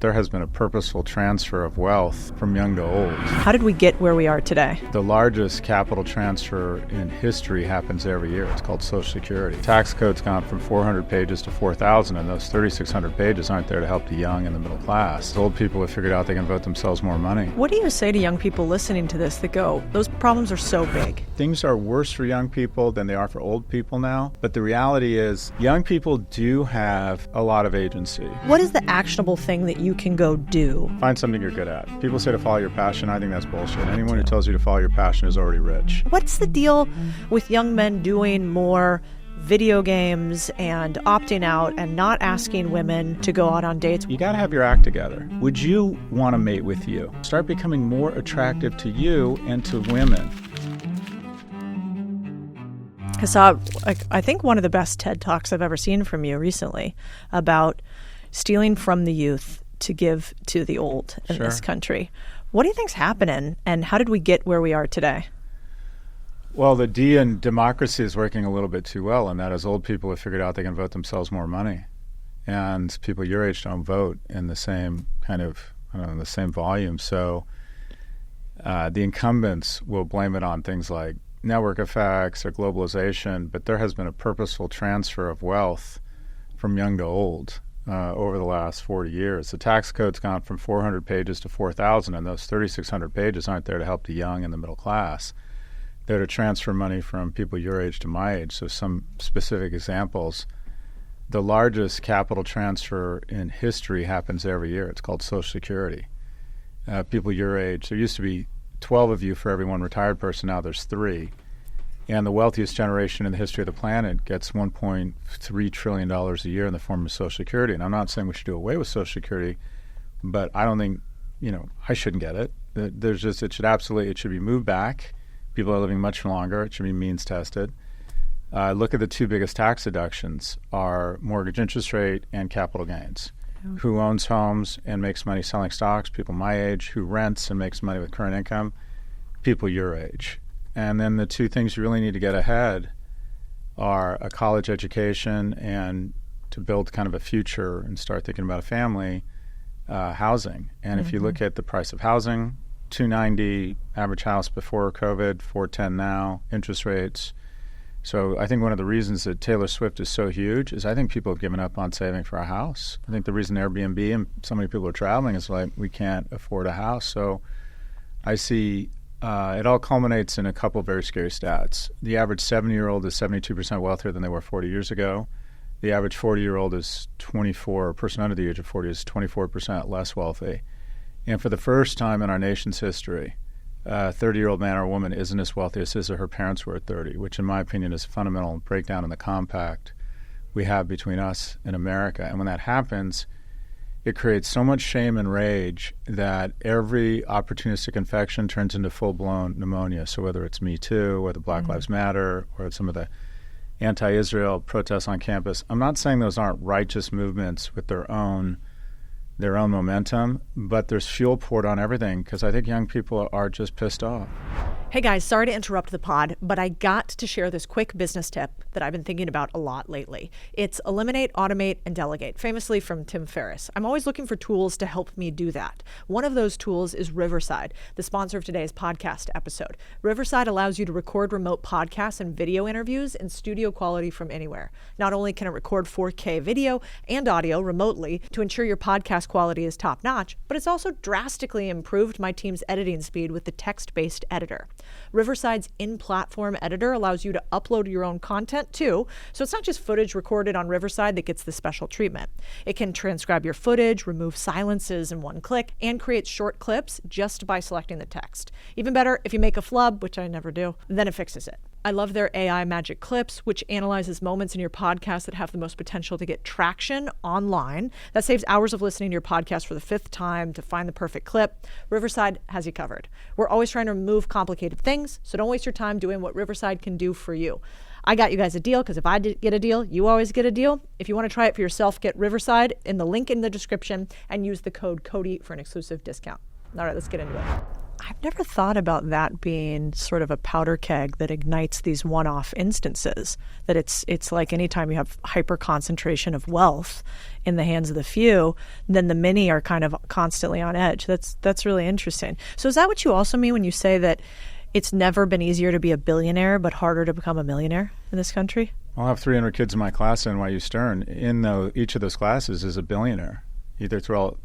There has been a purposeful transfer of wealth from young to old. How did we get where we are today? The largest capital transfer in history happens every year. It's called Social Security. Tax code's gone from 400 pages to 4,000, and those 3,600 pages aren't there to help the young and the middle class. Old people have figured out they can vote themselves more money. What do you say to young people listening to this that go, those problems are so big? Things are worse for young people than they are for old people now, but the reality is young people do have a lot of agency. What is the actionable thing that you can go do? Find something you're good at. People say to follow your passion. I think that's bullshit. Anyone who tells you to follow your passion is already rich. What's the deal with young men doing more video games and opting out and not asking women to go out on dates? You got to have your act together. Would you want to mate with you? Start becoming more attractive to you and to women. I saw, I think, one of the best TED Talks I've ever seen from you recently about stealing from the youth to give to the old in this country. What do you think's happening, and how did we get where we are today? Well, the D in democracy is working a little bit too well, and that is old people have figured out they can vote themselves more money. And people your age don't vote in the same kind of, the same volume. So the incumbents will blame it on things like network effects or globalization, but there has been a purposeful transfer of wealth from young to old over the last 40 years. The tax code's gone from 400 pages to 4,000, and those 3,600 pages aren't there to help the young and the middle class. They're to transfer money from people your age to my age. So some specific examples. The largest capital transfer in history happens every year. It's called Social Security. People your age, there used to be 12 of you for every one retired person. Now there's 3. And the wealthiest generation in the history of the planet gets $1.3 trillion a year in the form of Social Security. And I'm not saying we should do away with Social Security, but I don't think, I shouldn't get it. It should be moved back. People are living much longer. It should be means tested. Look at the 2 biggest tax deductions are mortgage interest rate and capital gains. Yeah. Who owns homes and makes money selling stocks? People my age. Who rents and makes money with current income? People your age. And then the 2 things you really need to get ahead are a college education and to build kind of a future and start thinking about a family, housing. And if you look at the price of housing, $290 average house before COVID, $410 now, interest rates. So I think one of the reasons that Taylor Swift is so huge is I think people have given up on saving for a house. I think the reason Airbnb and so many people are traveling is like we can't afford a house. So I see it all culminates in a couple of very scary stats. The average 70-year-old is 72% wealthier than they were 40 years ago. The average 40-year-old is 24, a person under the age of 40 is 24% less wealthy. And for the first time in our nation's history, a 30-year-old man or woman isn't as wealthy as her parents were at 30, which in my opinion is a fundamental breakdown in the compact we have between us and America. And when that happens, it creates so much shame and rage that every opportunistic infection turns into full-blown pneumonia. So whether it's Me Too, or the Black Lives Matter, or some of the anti-Israel protests on campus, I'm not saying those aren't righteous movements with their own momentum, but there's fuel poured on everything because I think young people are just pissed off. Hey guys, sorry to interrupt the pod, but I got to share this quick business tip that I've been thinking about a lot lately. It's eliminate, automate, and delegate, famously from Tim Ferriss. I'm always looking for tools to help me do that. One of those tools is Riverside, the sponsor of today's podcast episode. Riverside allows you to record remote podcasts and video interviews in studio quality from anywhere. Not only can it record 4K video and audio remotely to ensure your podcast quality is top-notch, but it's also drastically improved my team's editing speed with the text-based editor. Riverside's in-platform editor allows you to upload your own content too, so it's not just footage recorded on Riverside that gets the special treatment. It can transcribe your footage, remove silences in one click, and create short clips just by selecting the text. Even better, if you make a flub, which I never do, then it fixes it. I love their AI Magic Clips, which analyzes moments in your podcast that have the most potential to get traction online. That saves hours of listening to your podcast for the 5th time to find the perfect clip. Riverside has you covered. We're always trying to remove complicated things, so don't waste your time doing what Riverside can do for you. I got you guys a deal because if I get a deal, you always get a deal. If you want to try it for yourself, get Riverside in the link in the description and use the code Codie for an exclusive discount. All right, let's get into it. I've never thought about that being sort of a powder keg that ignites these one-off instances, that it's like anytime you have hyper concentration of wealth in the hands of the few, then the many are kind of constantly on edge. That's really interesting. So is that what you also mean when you say that it's never been easier to be a billionaire but harder to become a millionaire in this country? I'll have 300 kids in my class at NYU Stern. Each of those classes is a billionaire, either through all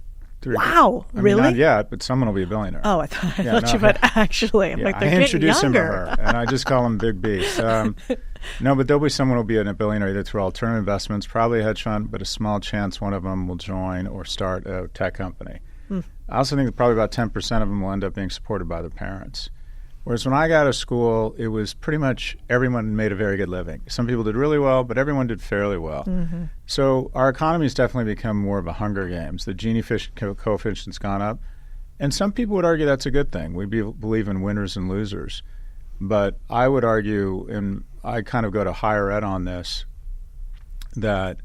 three. Wow, I mean, really? not yet, but someone will be a billionaire. Oh, I thought you meant actually. I'm like, they're I getting introduce him to younger. her, and I just call him Big B. No, but there'll be someone who will be a billionaire either through alternative investments, probably a hedge fund, but a small chance one of them will join or start a tech company. I also think that probably about 10% of them will end up being supported by their parents. Whereas when I got out of school, it was pretty much everyone made a very good living. Some people did really well, but everyone did fairly well. Mm-hmm. So our economy has definitely become more of a Hunger Games. The Gini coefficient's gone up. And some people would argue that's a good thing. We believe in winners and losers. But I would argue, and I kind of go to higher ed on this, that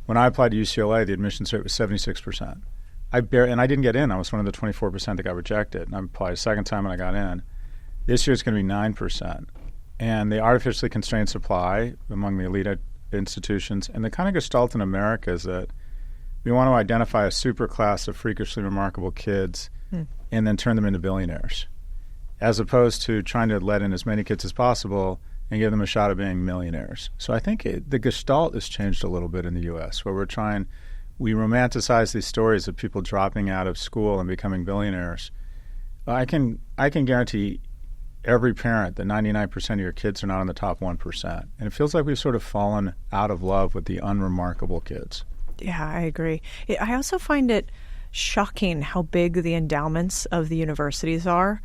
when I applied to UCLA, the admissions rate was 76%. And I didn't get in. I was one of the 24% that got rejected. And I applied a second time and I got in. This year it's going to be 9%. And the artificially constrained supply among the elite institutions, and the kind of gestalt in America is that we want to identify a super class of freakishly remarkable kids and then turn them into billionaires, as opposed to trying to let in as many kids as possible and give them a shot at being millionaires. So I think the gestalt has changed a little bit in the U.S., where we romanticize these stories of people dropping out of school and becoming billionaires. I can guarantee every parent that 99% of your kids are not in the top 1%. And it feels like we've sort of fallen out of love with the unremarkable kids. Yeah, I agree. I also find it shocking how big the endowments of the universities are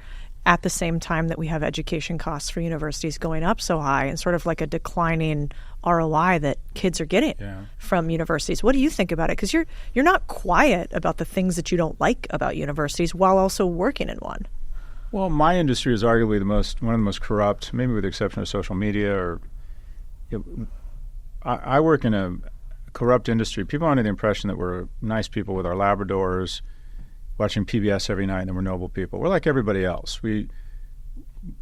at the same time that we have education costs for universities going up so high and sort of like a declining ROI that kids are getting from universities. What do you think about it? Because you're not quiet about the things that you don't like about universities while also working in one. Well, my industry is arguably one of the most corrupt, maybe with the exception of social media. I work in a corrupt industry. People are under the impression that we're nice people with our Labradors, watching PBS every night, and that we're noble people. We're like everybody else.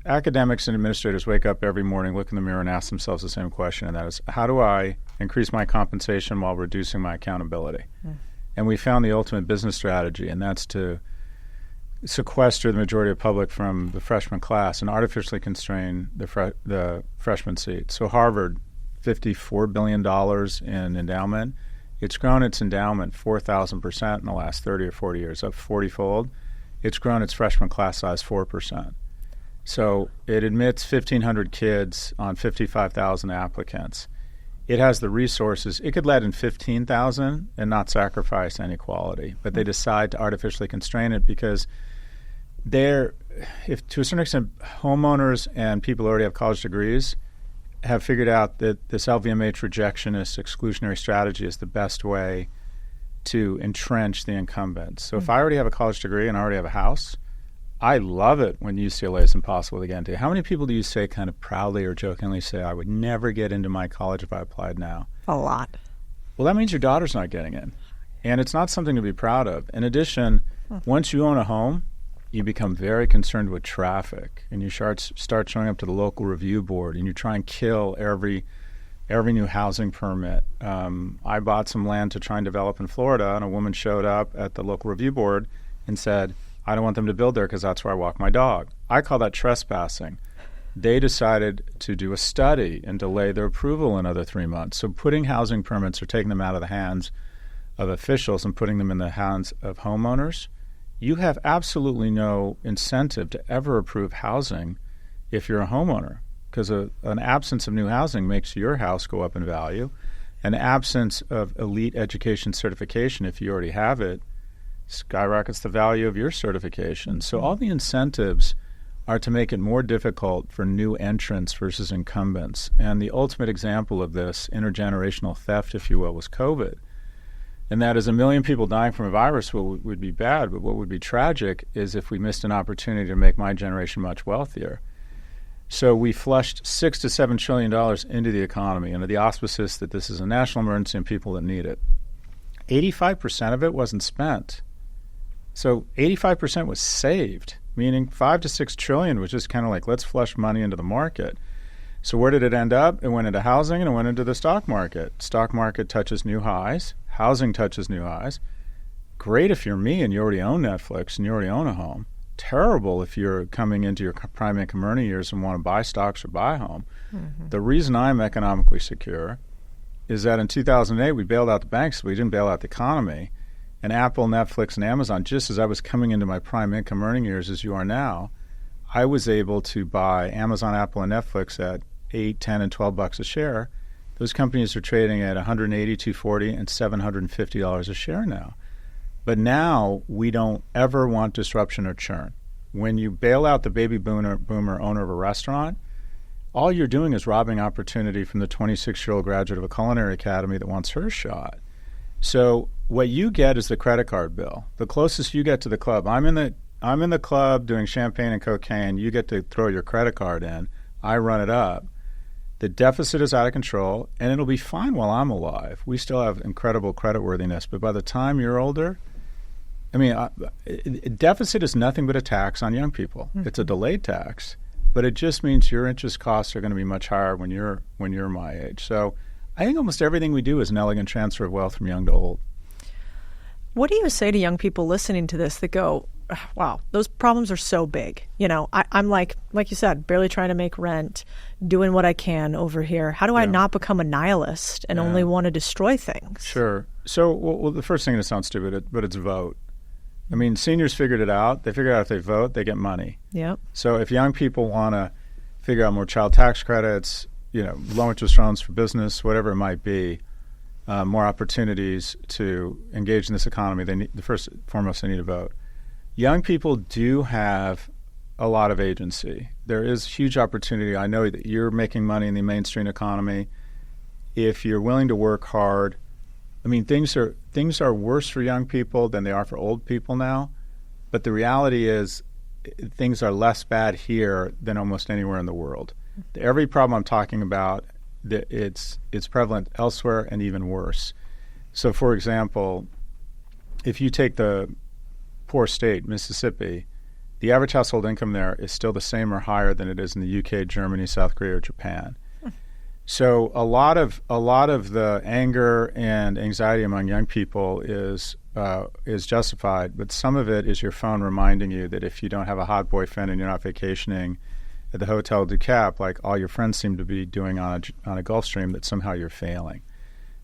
Academics and administrators wake up every morning, look in the mirror, and ask themselves the same question, and that is, how do I increase my compensation while reducing my accountability? And we found the ultimate business strategy, and that's to sequester the majority of public from the freshman class and artificially constrain the freshman seat. So Harvard, $54 billion in endowment. It's grown its endowment 4,000% in the last 30 or 40 years, up 40-fold. It's grown its freshman class size 4%. So it admits 1,500 kids on 55,000 applicants. It has the resources. It could let in 15,000 and not sacrifice inequality, but they decide to artificially constrain it because if to a certain extent, homeowners and people who already have college degrees have figured out that this LVMH rejectionist exclusionary strategy is the best way to entrench the incumbents. So if I already have a college degree and I already have a house, I love it when UCLA is impossible to get into. How many people do you say kind of proudly or jokingly say, I would never get into my college if I applied now? A lot. Well, that means your daughter's not getting in. And it's not something to be proud of. In addition, once you own a home, you become very concerned with traffic, and you start showing up to the local review board, and you try and kill every new housing permit. I bought some land to try and develop in Florida, and a woman showed up at the local review board and said, I don't want them to build there because that's where I walk my dog. I call that trespassing. They decided to do a study and delay their approval another 3 months. So putting housing permits or taking them out of the hands of officials and putting them in the hands of homeowners, you have absolutely no incentive to ever approve housing if you're a homeowner, because an absence of new housing makes your house go up in value. An absence of elite education certification, if you already have it, skyrockets the value of your certification. So all the incentives are to make it more difficult for new entrants versus incumbents. And the ultimate example of this intergenerational theft, if you will, was COVID. And that is 1 million people dying from a virus would be bad, but what would be tragic is if we missed an opportunity to make my generation much wealthier. So we flushed $6 to $7 trillion into the economy under the auspices that this is a national emergency and people that need it. 85% of it wasn't spent. So 85% was saved. meaning 5 to 6 trillion was just kind of like, let's flush money into the market. So where did it end up? It went into housing and it went into the stock market. Stock market touches new highs. Housing touches new highs. Great if you're me and you already own Netflix and you already own a home. Terrible if you're coming into your prime income earning years and want to buy stocks or buy a home. Mm-hmm. The reason I'm economically secure is that in 2008 we bailed out the banks, we didn't bail out the economy. And Apple, Netflix, and Amazon, just as I was coming into my prime income earning years as you are now, I was able to buy Amazon, Apple, and Netflix at $8, $10, and $12 a share. Those companies are trading at $180, $240, and $750 a share now. But now we don't ever want disruption or churn. When you bail out the baby boomer owner of a restaurant, all you're doing is robbing opportunity from the 26-year-old graduate of a culinary academy that wants her shot. So what you get is the credit card bill. The closest you get to the club. I'm in the club doing champagne and cocaine. You get to throw your credit card in. I run it up. The deficit is out of control, and it'll be fine while I'm alive. We still have incredible creditworthiness, but by the time you're older, I mean, deficit is nothing but a tax on young people. Mm-hmm. It's a delayed tax, but it just means your interest costs are going to be much higher when you're my age. So I think almost everything we do is an elegant transfer of wealth from young to old. What do you say to young people listening to this that go, wow, those problems are so big? You know, I'm like you said, barely trying to make rent, doing what I can over here. How do I not become a nihilist and only want to destroy things? Sure. So, well, the first thing, it sounds stupid, but it's vote. I mean, seniors figured it out. They figured out if they vote, they get money. Yep. So if young people want to figure out more child tax credits, low interest loans for business, whatever it might be, more opportunities to engage in this economy, they need, first and foremost, they need to vote. Young people do have a lot of agency. There is huge opportunity. I know that you're making money in the mainstream economy. If you're willing to work hard, I mean, things are worse for young people than they are for old people now. But the reality is things are less bad here than almost anywhere in the world. Every problem I'm talking about, it's prevalent elsewhere and even worse. So, for example, if you take the poor state, Mississippi, the average household income there is still the same or higher than it is in the UK, Germany, South Korea, or Japan. So a lot of the anger and anxiety among young people is justified, but some of it is your phone reminding you that if you don't have a hot boyfriend and you're not vacationing at the Hotel du Cap, like all your friends seem to be doing on a Gulf Stream, that somehow you're failing.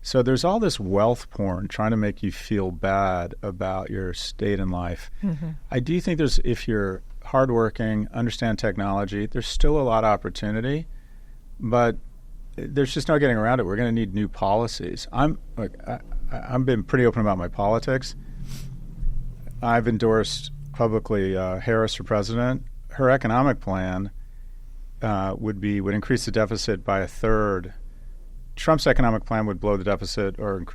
So there's all this wealth porn trying to make you feel bad about your state in life. Mm-hmm. I do think if you're hardworking, understand technology, there's still a lot of opportunity, but there's just no getting around it. We're going to need new policies. I've been pretty open about my politics. I've endorsed publicly Harris for president. Her economic plan would increase the deficit by a third. Trump's economic plan would blow the deficit or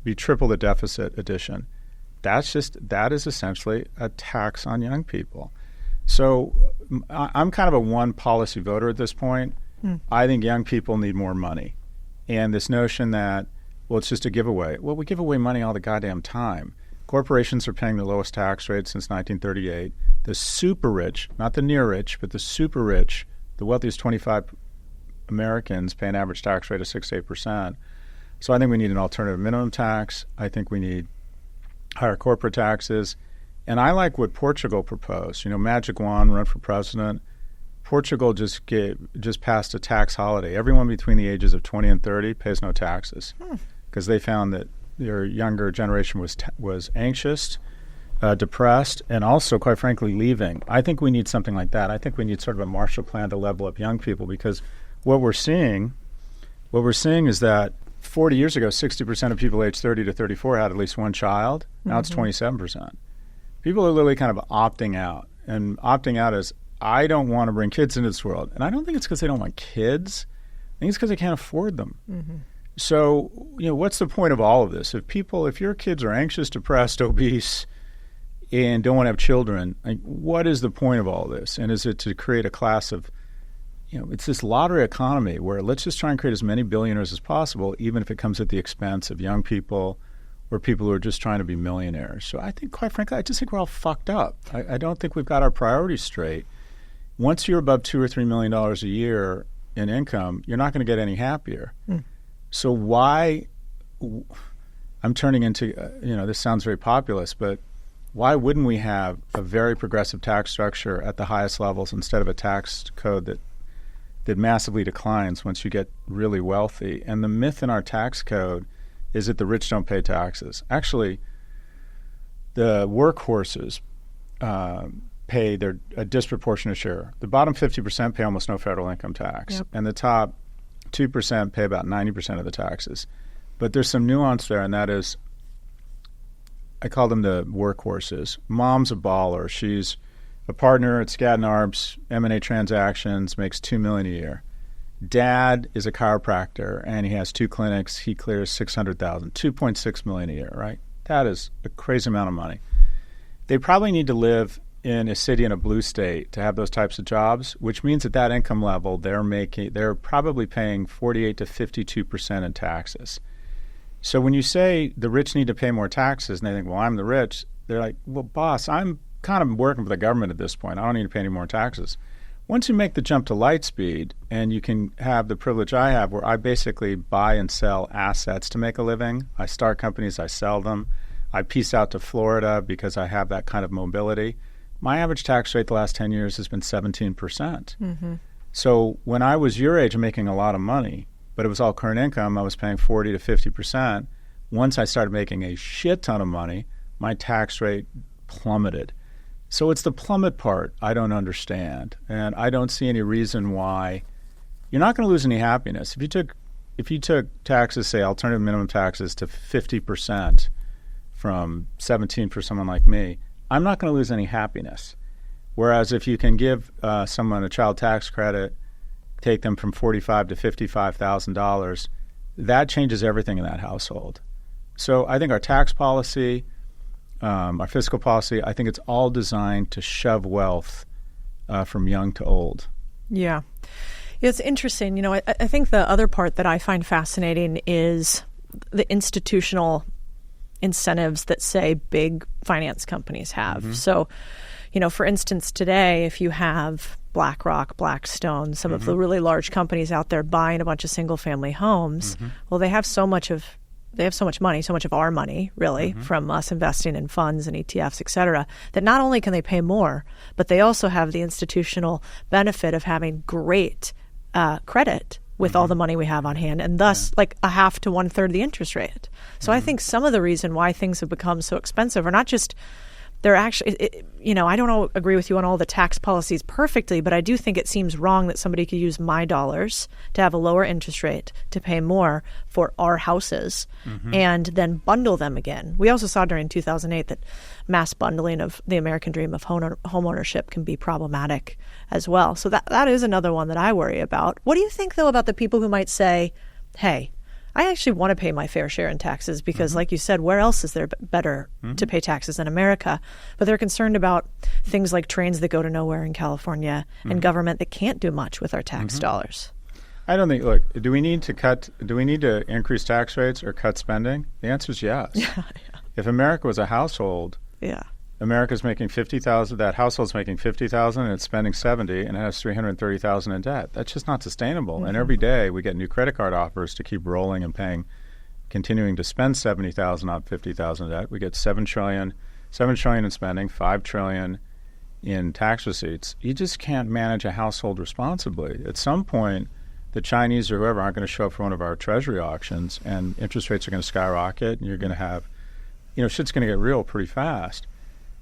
be triple the deficit addition. That is essentially a tax on young people. So I'm kind of a one policy voter at this point. I think young people need more money. And this notion that, well, it's just a giveaway. Well, we give away money all the goddamn time. Corporations are paying the lowest tax rate since 1938. The super rich, not the near rich, but the super rich, the wealthiest 25 Americans pay an average tax rate of 6 to 8%. So I think we need an alternative minimum tax. I think we need higher corporate taxes. And I like what Portugal proposed. Magic wand, run for president. Portugal just passed a tax holiday. Everyone between the ages of 20 and 30 pays no taxes because they found that their younger generation was anxious, depressed, and also, quite frankly, leaving. I think we need something like that. I think we need sort of a Marshall Plan to level up young people because what we're seeing is that 40 years ago, 60% of people aged 30 to 34 had at least one child. Now it's 27%. People are literally kind of opting out, and opting out is, I don't want to bring kids into this world. And I don't think it's because they don't want kids. I think it's because they can't afford them. Mm-hmm. So, what's the point of all of this? If your kids are anxious, depressed, obese, and don't want to have children, what is the point of all this? And is it to create a class of, it's this lottery economy where let's just try and create as many billionaires as possible, even if it comes at the expense of young people or people who are just trying to be millionaires. So I think, quite frankly, I just think we're all fucked up. I don't think we've got our priorities straight. Once you're above $2 or $3 million a year in income, you're not going to get any happier. So why, I'm turning into, this sounds very populist, but why wouldn't we have a very progressive tax structure at the highest levels instead of a tax code that massively declines once you get really wealthy? And the myth in our tax code is that the rich don't pay taxes. Actually, the workhorses pay a disproportionate share. The bottom 50% pay almost no federal income tax, and the top 2% pay about 90% of the taxes. But there's some nuance there, and that is, I call them the workhorses. Mom's a baller. She's a partner at Skadden Arps, M&A transactions, makes $2 million a year. Dad is a chiropractor, and he has 2 clinics. He clears $600,000, $2.6 million a year, right? That is a crazy amount of money. They probably need to live in a city in a blue state to have those types of jobs, which means at that income level, they're probably paying 48 to 52% in taxes. So when you say the rich need to pay more taxes, and they think, well, I'm the rich, they're like, well, boss, I'm kind of working for the government at this point. I don't need to pay any more taxes. Once you make the jump to light speed, and you can have the privilege I have where I basically buy and sell assets to make a living. I start companies, I sell them. I piece out to Florida because I have that kind of mobility. My average tax rate the last 10 years has been 17%. So when I was your age and making a lot of money, but it was all current income, I was paying 40 to 50%. Once I started making a shit ton of money, my tax rate plummeted. So it's the plummet part I don't understand, and I don't see any reason why you're not going to lose any happiness. If you took taxes, say alternative minimum taxes, to 50% from 17 for someone like me, I'm not going to lose any happiness. Whereas if you can give someone a child tax credit, take them from $45,000 to $55,000, that changes everything in that household. So I think our tax policy, our fiscal policy, I think it's all designed to shove wealth from young to old. Yeah. It's interesting. I think the other part that I find fascinating is the institutional incentives that, say, big finance companies have. So, for instance, today, if you have BlackRock, Blackstone, some of the really large companies out there buying a bunch of single-family homes, well, they have so much money, so much of our money, really, from us investing in funds and ETFs, et cetera, that not only can they pay more, but they also have the institutional benefit of having great credit with all the money we have on hand, and thus like a half to 1/3 the interest rate. So I think some of the reason why things have become so expensive are not just they're actually, I don't agree with you on all the tax policies perfectly, but I do think it seems wrong that somebody could use my dollars to have a lower interest rate to pay more for our houses and then bundle them again. We also saw during 2008 that mass bundling of the American dream of home ownership can be problematic as well. So that is another one that I worry about. What do you think, though, about the people who might say, hey, I actually want to pay my fair share in taxes because, like you said, where else is there better to pay taxes than America? But they're concerned about things like trains that go to nowhere in California and government that can't do much with our tax dollars. I don't think, look, do we need to increase tax rates or cut spending? The answer is yes. If America was a household, America's making $50,000, that household's making $50,000 and it's spending $70,000 and it has $330,000 in debt. That's just not sustainable. And every day we get new credit card offers to keep rolling and paying, continuing to spend $70,000 on $50,000 in debt. We get $7 trillion in spending, $5 trillion in tax receipts. You just can't manage a household responsibly. At some point, the Chinese or whoever aren't going to show up for one of our treasury auctions, and interest rates are going to skyrocket, and you're going to have, shit's going to get real pretty fast.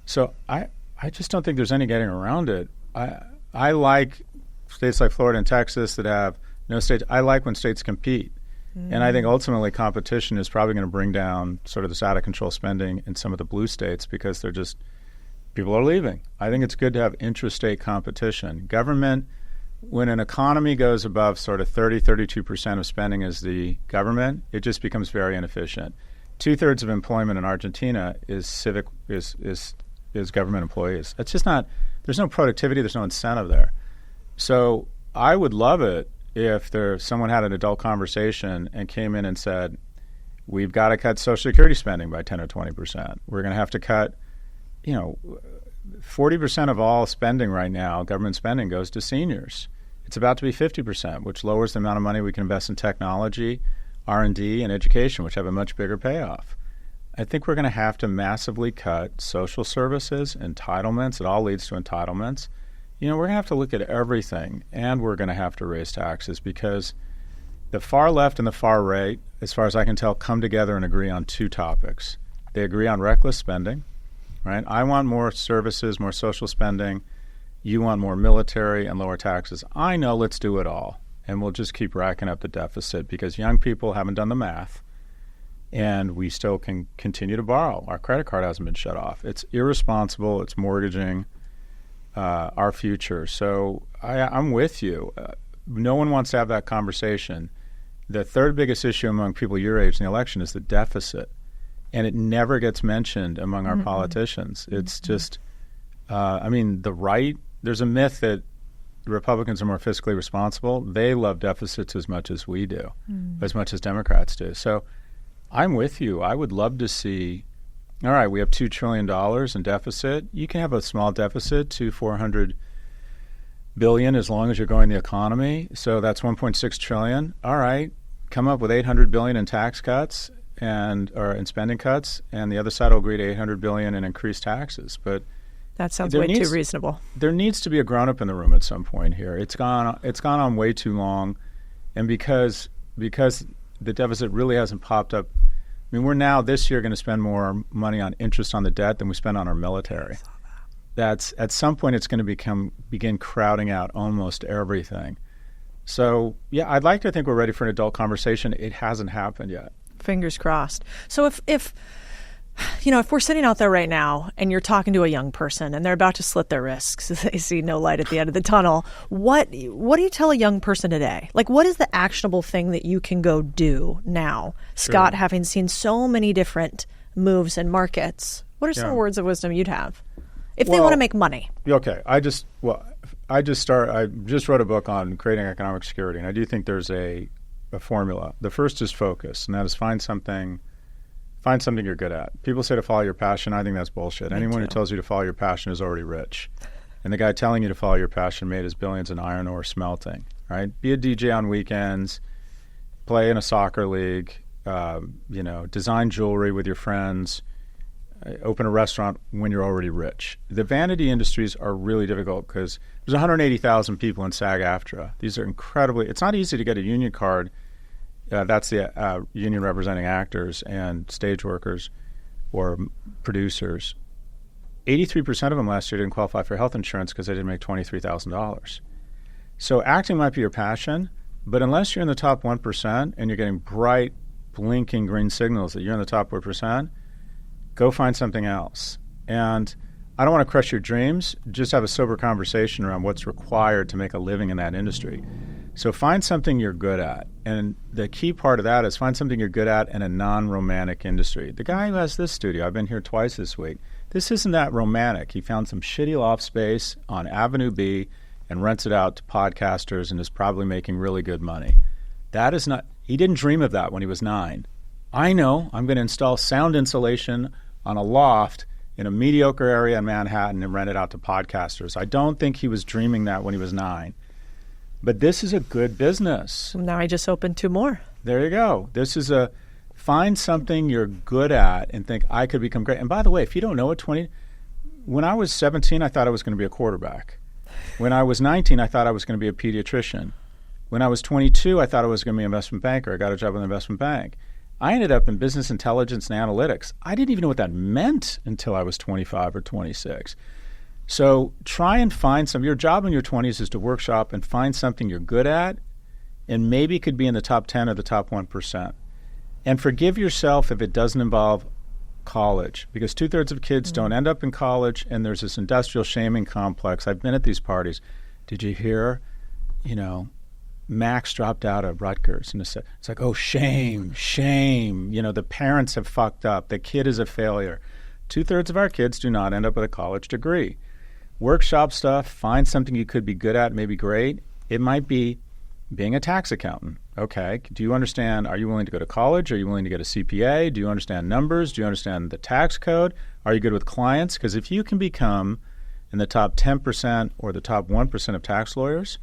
So I just don't think there's any getting around it. I like states like Florida and Texas that have no states. I like when states compete. And I think ultimately competition is probably going to bring down sort of this out-of-control spending in some of the blue states because people are leaving. I think it's good to have intrastate competition. Government, when an economy goes above sort of 32% of spending as the government, it just becomes very inefficient. 2/3 of employment in Argentina is government employees. It's just not, there's no productivity, there's no incentive there. So I would love it if someone had an adult conversation and came in and said, We've got to cut Social Security spending by 10 or 20%. We're going to have to cut, 40% of all spending right now, government spending, goes to seniors. It's about to be 50%, which lowers the amount of money we can invest in technology, R&D, and education, which have a much bigger payoff. I think we're going to have to massively cut social services, entitlements. It all leads to entitlements. We're going to have to look at everything, and we're going to have to raise taxes because the far left and the far right, as far as I can tell, come together and agree on two topics. They agree on reckless spending, right? I want more services, more social spending. You want more military and lower taxes. I know, let's do it all. And we'll just keep racking up the deficit because young people haven't done the math and we still can continue to borrow. Our credit card hasn't been shut off. It's irresponsible. It's mortgaging our future. So I'm with you. No one wants to have that conversation. The third biggest issue among people your age in the election is the deficit. And it never gets mentioned among our politicians. It's just, the right, there's a myth that Republicans are more fiscally responsible. They love deficits as much as we do, as much as Democrats do. So I'm with you. I would love to see, all right, we have $2 trillion in deficit. You can have a small deficit, $400 billion, as long as you're growing the economy. So that's $1.6 trillion. All right, come up with $800 billion in tax cuts or in spending cuts, and the other side will agree to $800 billion in increased taxes. But that sounds way too reasonable. There needs to be a grown-up in the room at some point here. It's gone on way too long, and because the deficit really hasn't popped up. We're now this year going to spend more money on interest on the debt than we spend on our military. That's at some point it's going to begin crowding out almost everything. So yeah, I'd like to think we're ready for an adult conversation. It hasn't happened yet. Fingers crossed. So if we're sitting out there right now and you're talking to a young person and they're about to slit their wrists because they see no light at the end of the tunnel, what do you tell a young person today? Like, what is the actionable thing that you can go do now? Sure. Having having seen so many different moves in markets, what are some words of wisdom you'd have if they want to make money? Okay. I just wrote a book on creating economic security, and I do think there's a formula. The first is focus, and that is find something you're good at. People say to follow your passion. I think that's bullshit. Anyone who tells you to follow your passion is already rich. And the guy telling you to follow your passion made his billions in iron ore smelting, right? Be a DJ on weekends, play in a soccer league, design jewelry with your friends, open a restaurant when you're already rich. The vanity industries are really difficult because there's 180,000 people in SAG-AFTRA. These are it's not easy to get a union card. That's the union representing actors and stage workers or producers. 83% of them last year didn't qualify for health insurance because they didn't make $23,000. So acting might be your passion, but unless you're in the top 1% and you're getting bright, blinking green signals that you're in the top 1%, go find something else. And I don't want to crush your dreams. Just have a sober conversation around what's required to make a living in that industry. So find something you're good at. And the key part of that is find something you're good at in a non-romantic industry. The guy who has this studio, I've been here twice this week, this isn't that romantic. He found some shitty loft space on Avenue B and rents it out to podcasters and is probably making really good money. That is not, he didn't dream of that when he was 9. I know I'm going to install sound insulation on a loft in a mediocre area in Manhattan and rent it out to podcasters. I don't think he was dreaming that when he was 9. But this is a good business. Now I just opened 2 more. There you go. This is find something you're good at and think, I could become great. And by the way, if you don't know it, when I was 17, I thought I was going to be a quarterback. When I was 19, I thought I was going to be a pediatrician. When I was 22, I thought I was going to be an investment banker. I got a job with an investment bank. I ended up in business intelligence and analytics. I didn't even know what that meant until I was 25 or 26. So try and find your job in your 20s is to workshop and find something you're good at and maybe could be in the top 10 or the top 1%. And forgive yourself if it doesn't involve college, because 2/3 of kids don't end up in college, and there's this industrial shaming complex. I've been at these parties. Did you hear, Max dropped out of Rutgers? And it's like, oh, shame. The parents have fucked up. The kid is a failure. 2/3 of our kids do not end up with a college degree. Workshop stuff, find something you could be good at, maybe great. It might be, being a tax accountant. Okay, do you understand, are you willing to go to college? Are you willing to get a CPA? Do you understand numbers? Do you understand the tax code? Are you good with clients? Because if you can become in the top 10% or the top 1% of tax lawyers,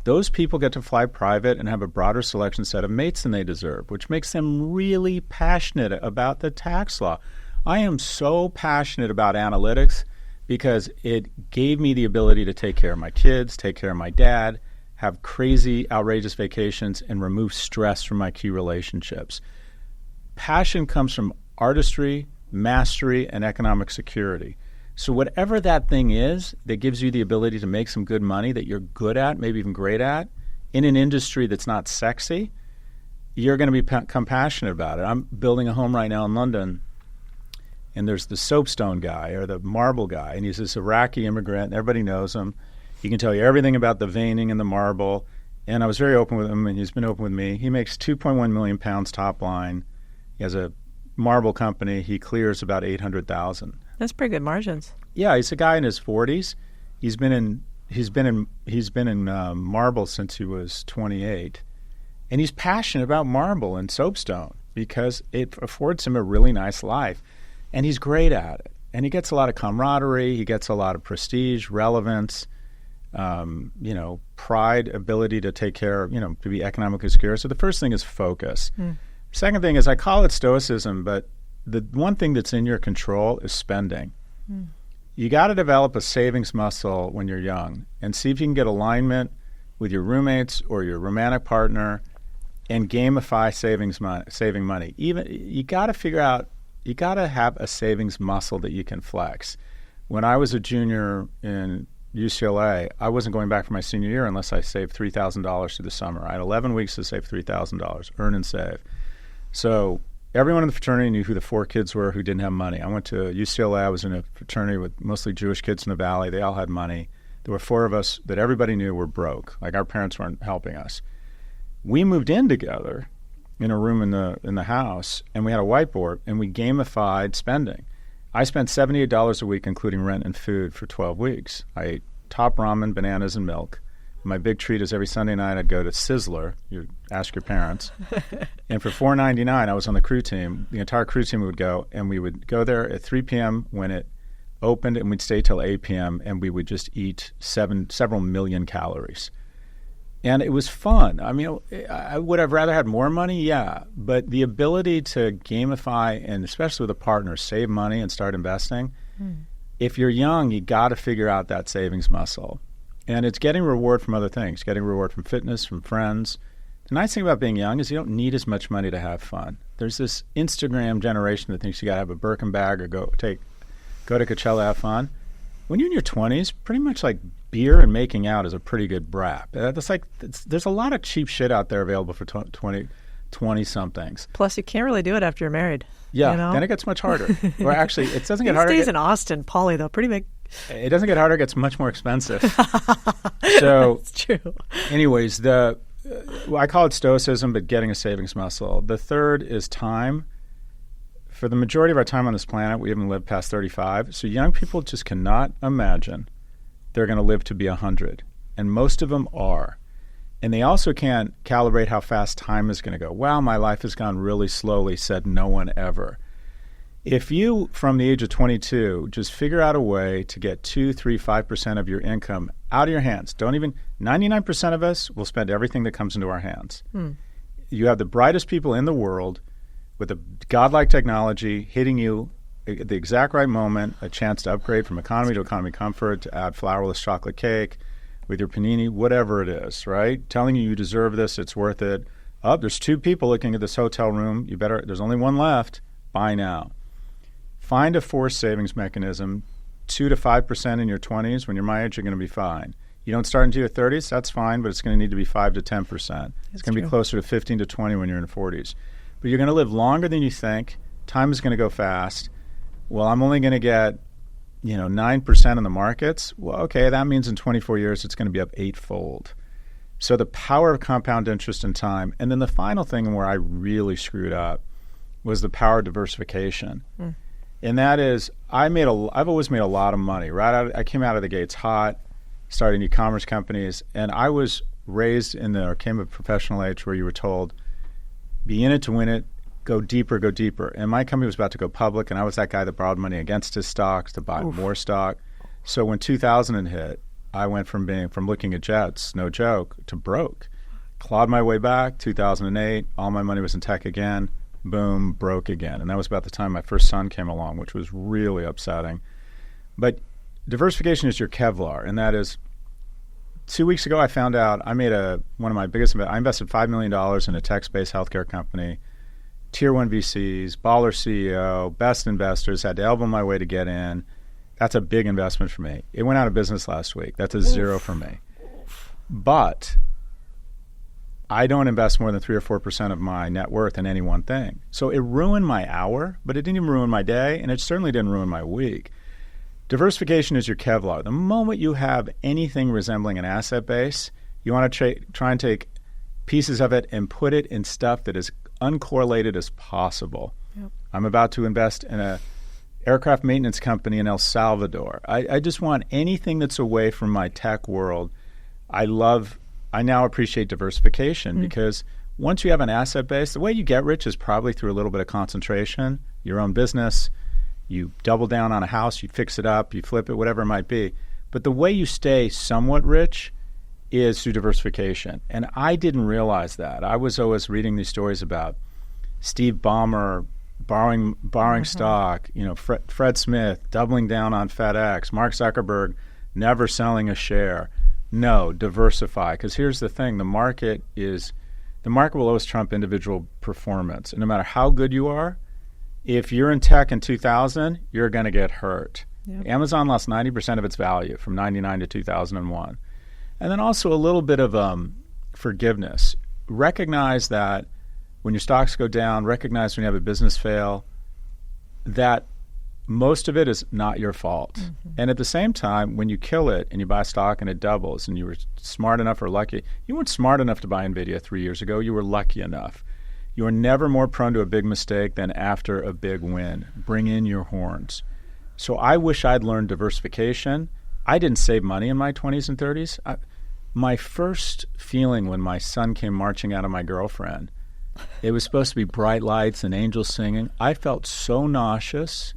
those people get to fly private and have a broader selection set of mates than they deserve, which makes them really passionate about the tax law. I am so passionate about analytics because it gave me the ability to take care of my kids, take care of my dad, have crazy, outrageous vacations, and remove stress from my key relationships. Passion comes from artistry, mastery, and economic security. So whatever that thing is that gives you the ability to make some good money that you're good at, maybe even great at, in an industry that's not sexy, you're going to become passionate about it. I'm building a home right now in London, and there's the soapstone guy or the marble guy, and he's this Iraqi immigrant, and everybody knows him. He can tell you everything about the veining and the marble, and I was very open with him, and he's been open with me. He makes 2.1 million pounds top line. He has a marble company. He clears about 800,000. That's pretty good margins. Yeah, he's a guy in his 40s. He's been in marble since he was 28, and he's passionate about marble and soapstone because it affords him a really nice life, and he's great at it. And he gets a lot of camaraderie. He gets a lot of prestige, relevance, pride, ability to take care, to be economically secure. So the first thing is focus. Second thing is I call it stoicism, but the one thing that's in your control is spending. You got to develop a savings muscle when you're young and see if you can get alignment with your roommates or your romantic partner and gamify saving money. Even you got to figure out, you got to have a savings muscle that you can flex. When I was a junior in UCLA, I wasn't going back for my senior year unless I saved $3,000 through the summer. I had 11 weeks to save $3,000, earn and save. So everyone in the fraternity knew who the 4 kids were who didn't have money. I went to UCLA. I was in a fraternity with mostly Jewish kids in the Valley. They all had money. There were 4 of us that everybody knew were broke. Like our parents weren't helping us. We moved in together in a room in the house, and we had a whiteboard, and we gamified spending. I spent $78 a week, including rent and food, for 12 weeks. I ate top ramen, bananas, and milk. My big treat is every Sunday night I'd go to Sizzler. You ask your parents. And for $4.99, I was on the crew team. The entire crew team would go, and we would go there at 3 p.m. when it opened, and we'd stay till 8 p.m., and we would just eat several million calories. And it was fun. I mean, I would have rather had more money, yeah. But the ability to gamify, and especially with a partner, save money and start investing, if you're young, you got to figure out that savings muscle. And it's getting reward from other things, getting reward from fitness, from friends. The nice thing about being young is you don't need as much money to have fun. There's this Instagram generation that thinks you got to have a Birkin bag or go to Coachella, have fun. When you're in your 20s, pretty much like beer and making out is a pretty good brap. There's a lot of cheap shit out there available for 20-somethings. Plus, you can't really do it after you're married. Yeah, then it gets much harder. Or actually, it doesn't get harder. These days in Austin, Poly, though, pretty big. It doesn't get harder, it gets much more expensive. So, it's true. Anyways, I call it stoicism, but getting a savings muscle. The third is time. For the majority of our time on this planet, we haven't lived past 35. So young people just cannot imagine they're going to live to be 100. And most of them are. And they also can't calibrate how fast time is going to go. Wow, my life has gone really slowly, said no one ever. If you, from the age of 22, just figure out a way to get 2, 3, 5% of your income out of your hands. 99% of us will spend everything that comes into our hands. You have the brightest people in the world with a godlike technology hitting you at the exact right moment, a chance to upgrade from economy to economy comfort, to add flourless chocolate cake with your panini, whatever it is, right? Telling you deserve this, it's worth it. There's 2 people looking at this hotel room. There's only one left. Buy now. Find a forced savings mechanism, 2 to 5% in your 20s. When you're my age, you're going to be fine. You don't start until your 30s, that's fine, but it's going to need to be 5 to 10%. It's going to be closer to 15 to 20 when you're in the 40s. But you're going to live longer than you think. Time is going to go fast. Well, I'm only going to get 9% in the markets. Well, okay, that means in 24 years it's going to be up 8-fold. So the power of compound interest in time. And then the final thing where I really screwed up was the power of diversification. And that is, I've always made a lot of money. I came out of the gates hot, starting e-commerce companies, and I was raised or came of professional age where you were told, be in it to win it, go deeper, go deeper. And my company was about to go public, and I was that guy that borrowed money against his stocks to buy more stock. So when 2000 hit, I went from looking at jets, no joke, to broke. Clawed my way back, 2008, all my money was in tech again, boom, broke again. And that was about the time my first son came along, which was really upsetting. But diversification is your Kevlar, and that is, 2 weeks ago I found out I made one of my biggest investments. I invested $5 million in a tech-based healthcare company, Tier 1 VCs, baller CEO, best investors, had to elbow my way to get in. That's a big investment for me. It went out of business last week. That's a zero for me. But I don't invest more than 3 or 4% of my net worth in any one thing. So it ruined my hour, but it didn't even ruin my day, and it certainly didn't ruin my week. Diversification is your Kevlar. The moment you have anything resembling an asset base, you want to try and take pieces of it and put it in stuff that is uncorrelated as possible. Yep. I'm about to invest in a aircraft maintenance company in El Salvador. I just want anything that's away from my tech world. I now appreciate diversification because once you have an asset base, the way you get rich is probably through a little bit of concentration, your own business. You double down on a house, you fix it up, you flip it, whatever it might be. But the way you stay somewhat rich is through diversification. And I didn't realize that. I was always reading these stories about Steve Ballmer borrowing stock, Fred Smith doubling down on FedEx, Mark Zuckerberg never selling a share. No, diversify. Because here's the thing, the market will always trump individual performance. And no matter how good you are, if you're in tech in 2000, you're going to get hurt. Yep. Amazon lost 90% of its value from 99 to 2001. And then also a little bit of forgiveness. Recognize that when your stocks go down, recognize when you have a business fail, that most of it is not your fault. Mm-hmm. And at the same time, when you kill it and you buy stock and it doubles and you were smart enough or lucky, you weren't smart enough to buy NVIDIA 3 years ago, you were lucky enough. You are never more prone to a big mistake than after a big win. Bring in your horns. So I wish I'd learned diversification. I didn't save money in my 20s and 30s. My first feeling when my son came marching out of my girlfriend, it was supposed to be bright lights and angels singing. I felt so nauseous,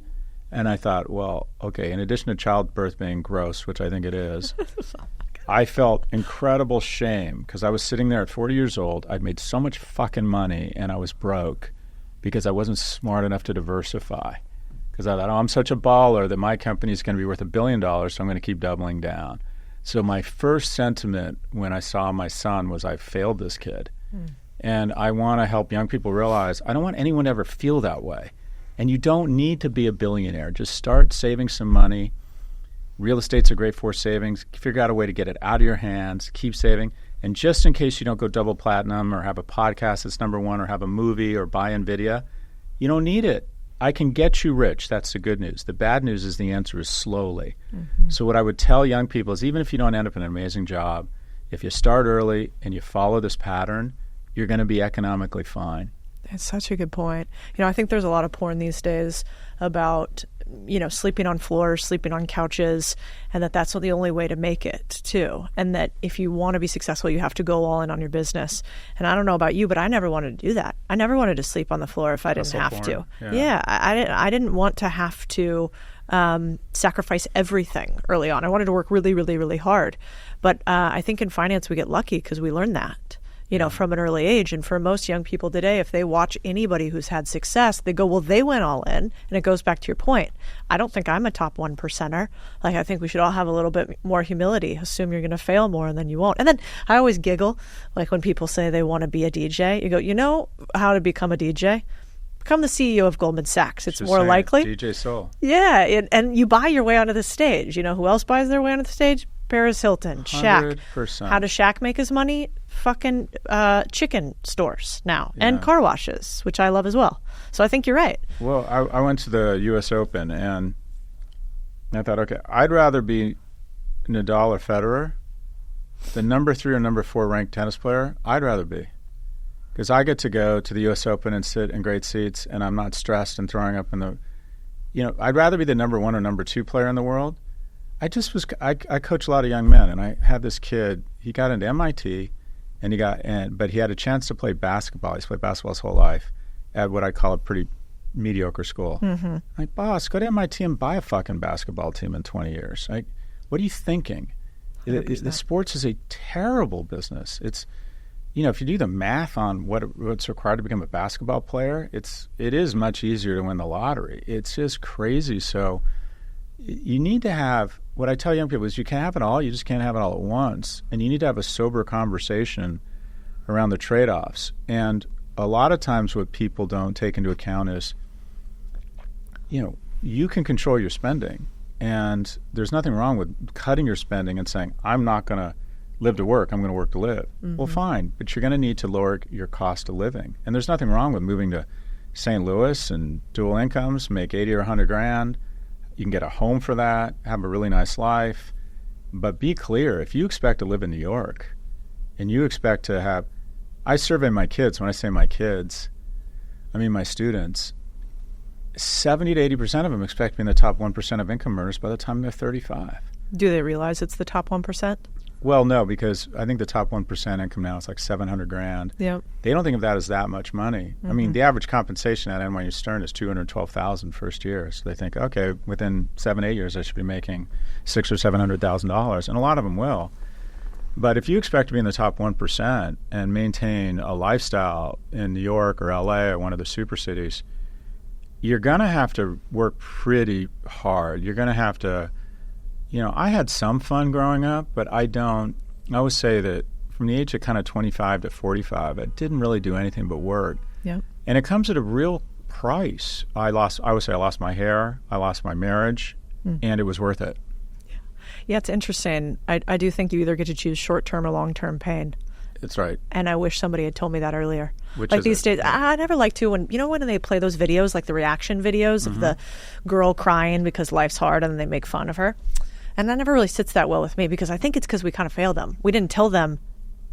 and I thought, well, okay, in addition to childbirth being gross, which I think it is, I felt incredible shame because I was sitting there at 40 years old. I'd made so much fucking money, and I was broke because I wasn't smart enough to diversify. Because I thought, I'm such a baller that my company is going to be worth $1 billion, so I'm going to keep doubling down. So my first sentiment when I saw my son was I failed this kid. And I want to help young people realize I don't want anyone to ever feel that way. And you don't need to be a billionaire. Just start saving some money. Real estate's a great for savings. Figure out a way to get it out of your hands. Keep saving. And just in case you don't go double platinum or have a podcast that's number one or have a movie or buy NVIDIA, you don't need it. I can get you rich. That's the good news. The bad news is the answer is slowly. Mm-hmm. So what I would tell young people is even if you don't end up in an amazing job, if you start early and you follow this pattern, you're going to be economically fine. That's such a good point. I think there's a lot of porn these days about, sleeping on floors, sleeping on couches, and that's the only way to make it, too. And that if you want to be successful, you have to go all in on your business. And I don't know about you, but I never wanted to do that. I never wanted to sleep on the floor if I didn't have to. Yeah, I didn't want to have to sacrifice everything early on. I wanted to work really, really, really hard. But I think in finance we get lucky because we learn that. From an early age. And for most young people today, if they watch anybody who's had success, they go, well, they went all in. And it goes back to your point. I don't think I'm a top 1%er. I think we should all have a little bit more humility. Assume you're going to fail more and then you won't. And then I always giggle, when people say they want to be a DJ. You go, you know how to become a DJ? Become the CEO of Goldman Sachs. It's more likely. DJ Soul. Yeah. And you buy your way onto the stage. You know who else buys their way onto the stage? Paris Hilton, Shaq. 100%. How does Shaq make his money? Fucking chicken stores now and car washes, which I love as well. So I think you're right. Well, I went to the U.S. Open and I thought, okay, I'd rather be Nadal or Federer, the number 3 or number 4 ranked tennis player. I'd rather be because I get to go to the U.S. Open and sit in great seats and I'm not stressed and throwing up in the, I'd rather be the number 1 or number 2 player in the world. I coach a lot of young men, and I had this kid. He got into MIT. but he had a chance to play basketball. He's played basketball his whole life at what I call a pretty mediocre school. I'm like, boss, go to MIT and buy a fucking basketball team in 20 years. Like, what are you thinking? The sports is a terrible business. It's, if you do the math on what's required to become a basketball player, it is much easier to win the lottery. It's just crazy. So you need to have, what I tell young people is you can have it all, you just can't have it all at once. And you need to have a sober conversation around the trade-offs. And a lot of times what people don't take into account is, you can control your spending. And there's nothing wrong with cutting your spending and saying, I'm not going to live to work, I'm going to work to live. Well, fine, but you're going to need to lower your cost of living. And there's nothing wrong with moving to St. Louis and dual incomes, make 80 or 100 grand. You can get a home for that, have a really nice life. But be clear, if you expect to live in New York and you expect to have, I survey my kids. When I say my kids, I mean my students. 70 to 80% of them expect to be in the top 1% of income earners by the time they're 35. Do they realize it's the top 1%? Well, no, because I think the top 1% income now is like 700 grand. Yep. They don't think of that as that much money. I mean, the average compensation at NYU Stern is $212,000 first year. So they think, okay, within 7-8 years, I should be making $600,000 or $700,000, and a lot of them will. But if you expect to be in the top 1% and maintain a lifestyle in New York or LA or one of the super cities, you're going to have to work pretty hard. You're going to have to, I had some fun growing up, but I would say that from the age of kind of 25 to 45, I didn't really do anything but work. Yeah. And it comes at a real price. I would say I lost my hair, I lost my marriage, and it was worth it. Yeah, it's interesting. I do think you either get to choose short-term or long-term pain. That's right. And I wish somebody had told me that earlier. Which like these days, I never like to when they play those videos, like the reaction videos of the girl crying because life's hard and then they make fun of her. And that never really sits that well with me because I think it's because we kind of failed them. We didn't tell them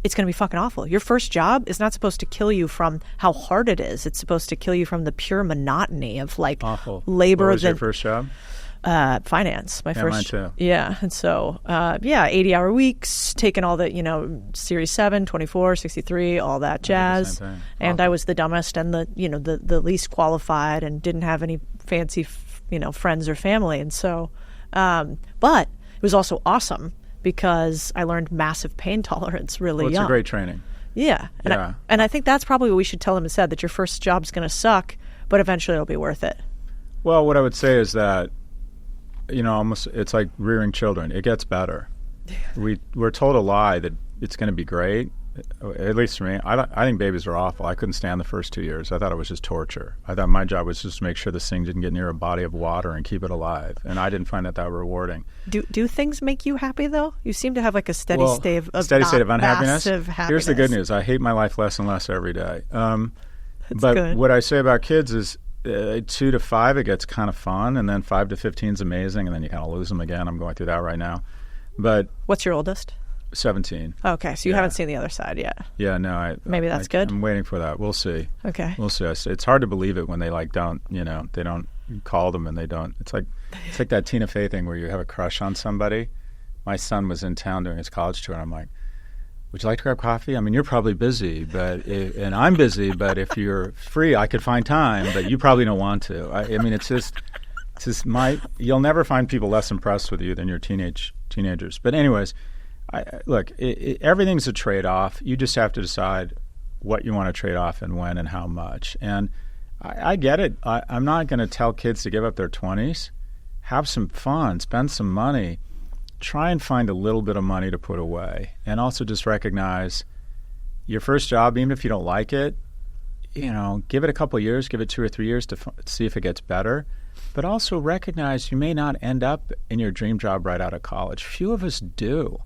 it's going to be fucking awful. Your first job is not supposed to kill you from how hard it is. It's supposed to kill you from the pure monotony of like awful labor. What was your first job? Finance. My first. Mine too. Yeah. And so, 80-hour weeks, taking all the, Series 7, 24, 63, all that jazz. And I was the dumbest and the least qualified and didn't have any fancy, friends or family. And so, but it was also awesome because I learned massive pain tolerance really young. It's a great training. Yeah. And I think that's probably what we should tell them instead, that your first job's going to suck, but eventually it'll be worth it. Well, what I would say is that, almost it's like rearing children. It gets better. We're told a lie that it's going to be great. At least for me, I think babies are awful. I couldn't stand the first 2 years. I thought it was just torture. I thought my job was just to make sure this thing didn't get near a body of water and keep it alive. And I didn't find that rewarding. Do things make you happy though? You seem to have like a steady state of unhappiness. Happiness. Here's the good news: I hate my life less and less every day. But good. What I say about kids is 2 to 5, it gets kind of fun, and then 5 to 15 is amazing, and then you kind of lose them again. I'm going through that right now. But what's your oldest? 17. Okay, so you haven't seen the other side yet. Yeah, no. Maybe that's good. I'm waiting for that. We'll see. Okay. We'll see. It's hard to believe it when they don't, they don't call them and they don't. It's like that Tina Fey thing where you have a crush on somebody. My son was in town doing his college tour, and I'm like, would you like to grab coffee? I mean, you're probably busy, and I'm busy, but if you're free, I could find time, but you probably don't want to. I mean, it's just you'll never find people less impressed with you than your teenagers. But anyways, look, everything's a trade-off. You just have to decide what you want to trade off and when and how much. And I get it. I'm not going to tell kids to give up their 20s. Have some fun, spend some money. Try and find a little bit of money to put away. And also just recognize your first job, even if you don't like it, give it a couple of years, give it 2 or 3 years to see if it gets better. But also recognize you may not end up in your dream job right out of college. Few of us do.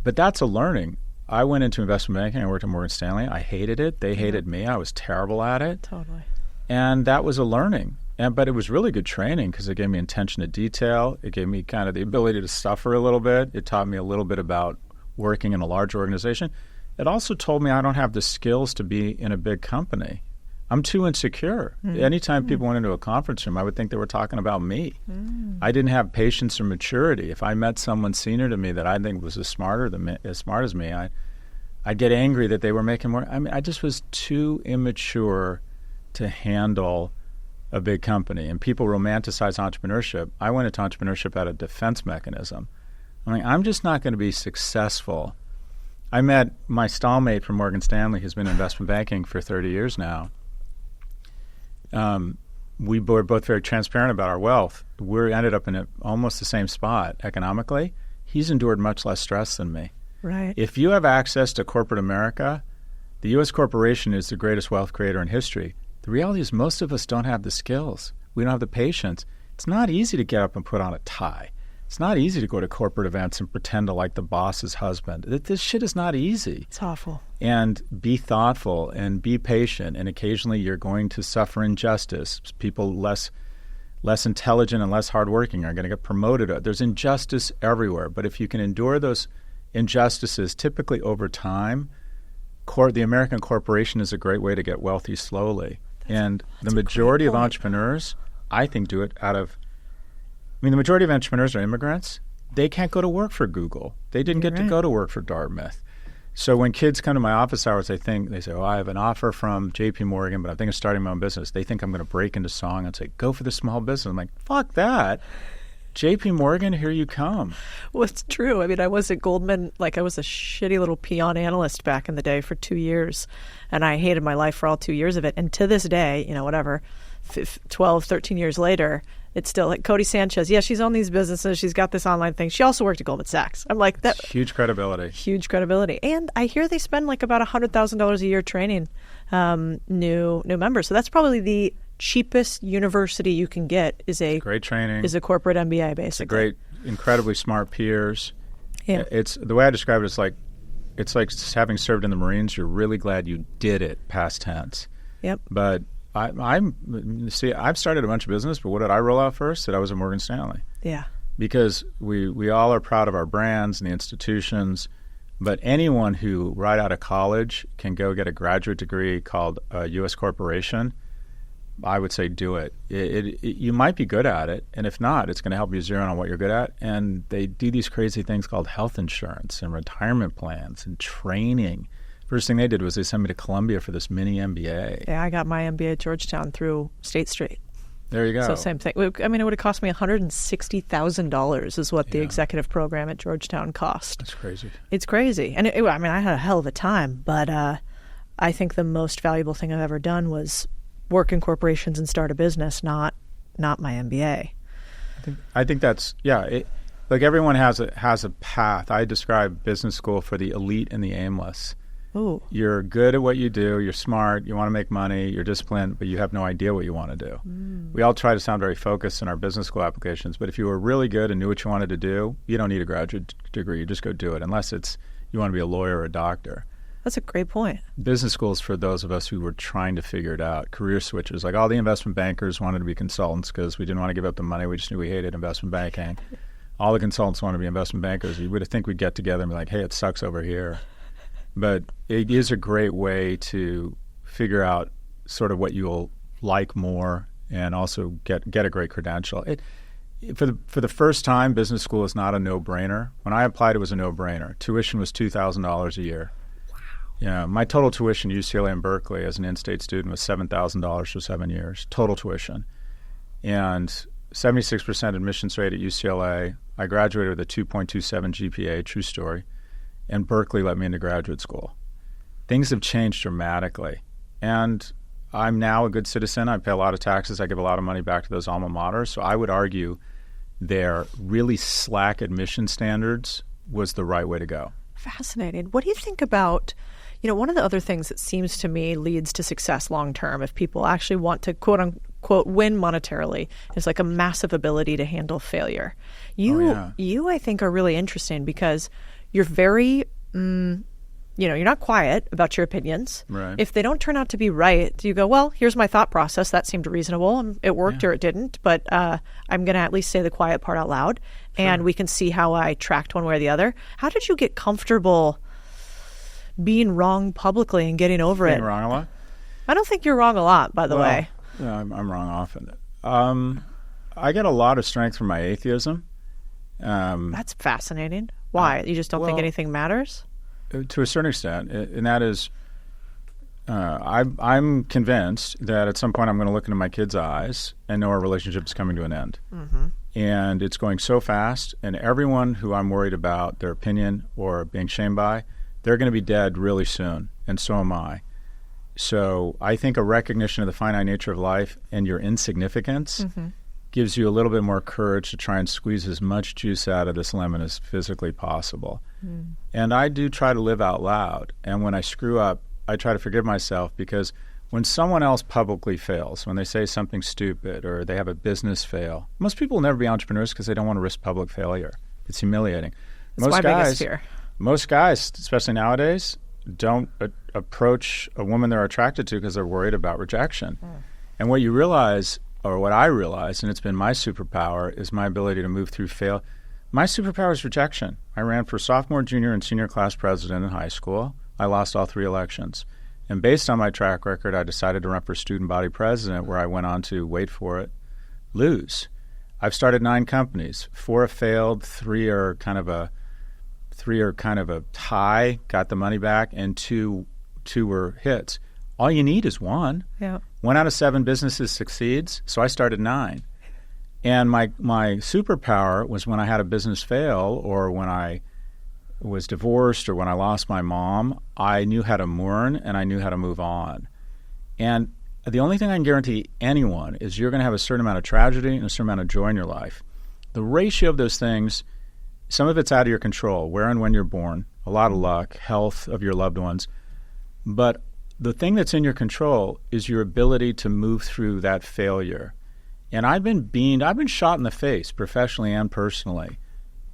But that's a learning. I went into investment banking. I worked at Morgan Stanley. I hated it. They hated me. I was terrible at it. Totally. And that was a learning. But it was really good training because it gave me attention to detail. It gave me kind of the ability to suffer a little bit. It taught me a little bit about working in a large organization. It also told me I don't have the skills to be in a big company. I'm too insecure. Anytime people went into a conference room, I would think they were talking about me. I didn't have patience or maturity. If I met someone senior to me that I think was as smart as me, I I'd get angry that they were making more. I mean, I just was too immature to handle a big company. And people romanticize entrepreneurship. I went into entrepreneurship as a defense mechanism. I mean, I'm just not going to be successful. I met my stallmate from Morgan Stanley, who's been in investment banking for 30 years now. We were both very transparent about our wealth. We ended up in almost the same spot economically. He's endured much less stress than me. Right. If you have access to corporate America, the U.S. corporation is the greatest wealth creator in history. The reality is most of us don't have the skills. We don't have the patience. It's not easy to get up and put on a tie. It's not easy to go to corporate events and pretend to like the boss's husband. This shit is not easy. It's awful. And be thoughtful and be patient. And occasionally you're going to suffer injustice. People less intelligent and less hardworking are going to get promoted. There's injustice everywhere. But if you can endure those injustices, typically over time, the American corporation is a great way to get wealthy slowly. And the majority of entrepreneurs, I think, do it the majority of entrepreneurs are immigrants. They can't go to work for Google. They didn't get to go to work for Dartmouth. So when kids come to my office hours, they say, oh, I have an offer from JP Morgan, but I'm thinking of starting my own business. They think I'm going to break into song and say, go for the small business. I'm like, fuck that. JP Morgan, here you come. Well, it's true. I mean, I was at Goldman, I was a shitty little peon analyst back in the day for 2 years, and I hated my life for all 2 years of it. And to this day, 12, 13 years later, it's still like Codie Sanchez. Yeah, she's on these businesses. She's got this online thing. She also worked at Goldman Sachs. I'm like, that huge credibility. Huge credibility. And I hear they spend about $100,000 a year training new members. So that's probably the cheapest university you can get great training. Is a corporate MBA, basically. It's a great, incredibly smart peers. Yeah. It's the way I describe it. It's like having served in the Marines. You're really glad you did it, past tense. Yep. But I've started a bunch of business, but what did I roll out first? That I was at Morgan Stanley. Yeah. Because we all are proud of our brands and the institutions, but anyone who right out of college can go get a graduate degree called a U.S. corporation, I would say do it. You might be good at it, and if not, it's going to help you zero in on what you're good at. And they do these crazy things called health insurance and retirement plans and training. First thing they did was they sent me to Columbia for this mini MBA. Yeah, I got my MBA at Georgetown through State Street. There you go. So same thing. I mean, it would have cost me $160,000 is what the executive program at Georgetown cost. That's crazy. It's crazy. And I had a hell of a time, but I think the most valuable thing I've ever done was work in corporations and start a business, not my MBA. I think that's, everyone has a path. I describe business school for the elite and the aimless. Ooh. You're good at what you do, you're smart, you want to make money, you're disciplined, but you have no idea what you want to do. We all try to sound very focused in our business school applications, but if you were really good and knew what you wanted to do, you don't need a graduate degree, you just go do it, unless you want to be a lawyer or a doctor. That's a great point. Business school is for those of us who were trying to figure it out, career switchers. Like all the investment bankers wanted to be consultants because we didn't want to give up the money, we just knew we hated investment banking. All the consultants wanted to be investment bankers. You would think we'd get together and be like, hey, it sucks over here. But it is a great way to figure out sort of what you'll like more and also get a great credential. For the first time, business school is not a no-brainer. When I applied, it was a no-brainer. Tuition was $2,000 a year. Wow. Yeah, my total tuition at UCLA and Berkeley as an in-state student was $7,000 for 7 years, total tuition. And 76% admissions rate at UCLA. I graduated with a 2.27 GPA, true story. And Berkeley let me into graduate school. Things have changed dramatically. And I'm now a good citizen. I pay a lot of taxes. I give a lot of money back to those alma maters. So I would argue their really slack admission standards was the right way to go. Fascinating. What do you think about, one of the other things that seems to me leads to success long term, if people actually want to quote unquote win monetarily, is like a massive ability to handle failure. You I think are really interesting because you're very, you're not quiet about your opinions. Right. If they don't turn out to be right, you go, well, here's my thought process. That seemed reasonable. It worked or it didn't, but I'm going to at least say the quiet part out loud, and we can see how I tracked one way or the other. How did you get comfortable being wrong publicly and getting over it? Being wrong a lot? I don't think you're wrong a lot, by the way. Yeah, I'm wrong often. I get a lot of strength from my atheism. That's fascinating. Why? You just don't think anything matters? to a certain extent, and that is, I'm convinced that at some point I'm going to look into my kids' eyes and know our relationship is coming to an end. Mm-hmm. And it's going so fast, and everyone who I'm worried about their opinion or being shamed by, they're going to be dead really soon, and so am I. So I think a recognition of the finite nature of life and your insignificance gives you a little bit more courage to try and squeeze as much juice out of this lemon as physically possible. And I do try to live out loud. And when I screw up, I try to forgive myself, because when someone else publicly fails, when they say something stupid or they have a business fail, most people will never be entrepreneurs because they don't want to risk public failure. It's humiliating. That's my biggest fear. Most guys, especially nowadays, don't approach a woman they're attracted to because they're worried about rejection. And what you realize, or what I realize, and it's been my superpower, is my ability to move through fail. My superpower is rejection. I ran for sophomore, junior, and senior class president in high school. I lost all 3 elections. And based on my track record, I decided to run for student body president, where I went on to, wait for it, lose. I've started 9 companies. 4 have failed, 3 are kind of a tie, got the money back, and two were hits. All you need is 1. Yeah. 1 out of 7 businesses succeeds, so I started 9. And my superpower was when I had a business fail, or when I was divorced, or when I lost my mom, I knew how to mourn and I knew how to move on. And the only thing I can guarantee anyone is you're going to have a certain amount of tragedy and a certain amount of joy in your life. The ratio of those things, some of it's out of your control, where and when you're born, a lot of luck, health of your loved ones. But the thing that's in your control is your ability to move through that failure. And I've been shot in the face, professionally and personally.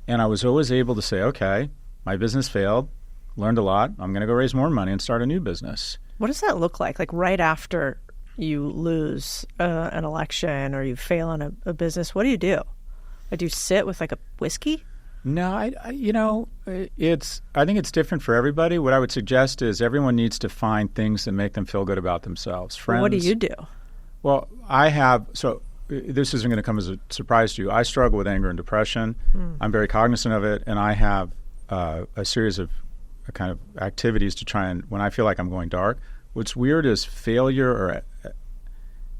And I was always able to say, okay, my business failed, learned a lot, I'm going to go raise more money and start a new business. What does that look like? Like right after you lose an election or you fail in a business, what do you do? Do you sit with like a whiskey? No, I think it's different for everybody. What I would suggest is everyone needs to find things that make them feel good about themselves. Friends. Well, what do you do? Well, this isn't going to come as a surprise to you. I struggle with anger and depression. I'm very cognizant of it, and I have a series of kind of activities to try and, when I feel like I'm going dark. What's weird is failure or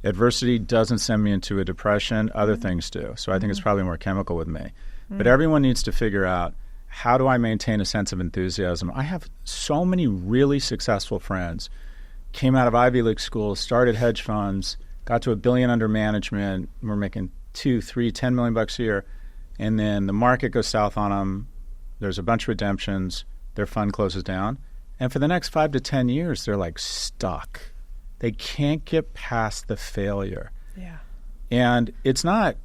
adversity doesn't send me into a depression. Other things do. So I think it's probably more chemical with me. But everyone needs to figure out, how do I maintain a sense of enthusiasm? I have so many really successful friends, came out of Ivy League schools, started hedge funds, got to $1 billion under management. We're making $2, $3, $10 million a year. And then the market goes south on them. There's a bunch of redemptions. Their fund closes down. And for the next 5 to 10 years, they're like stuck. They can't get past the failure. Yeah. And it's not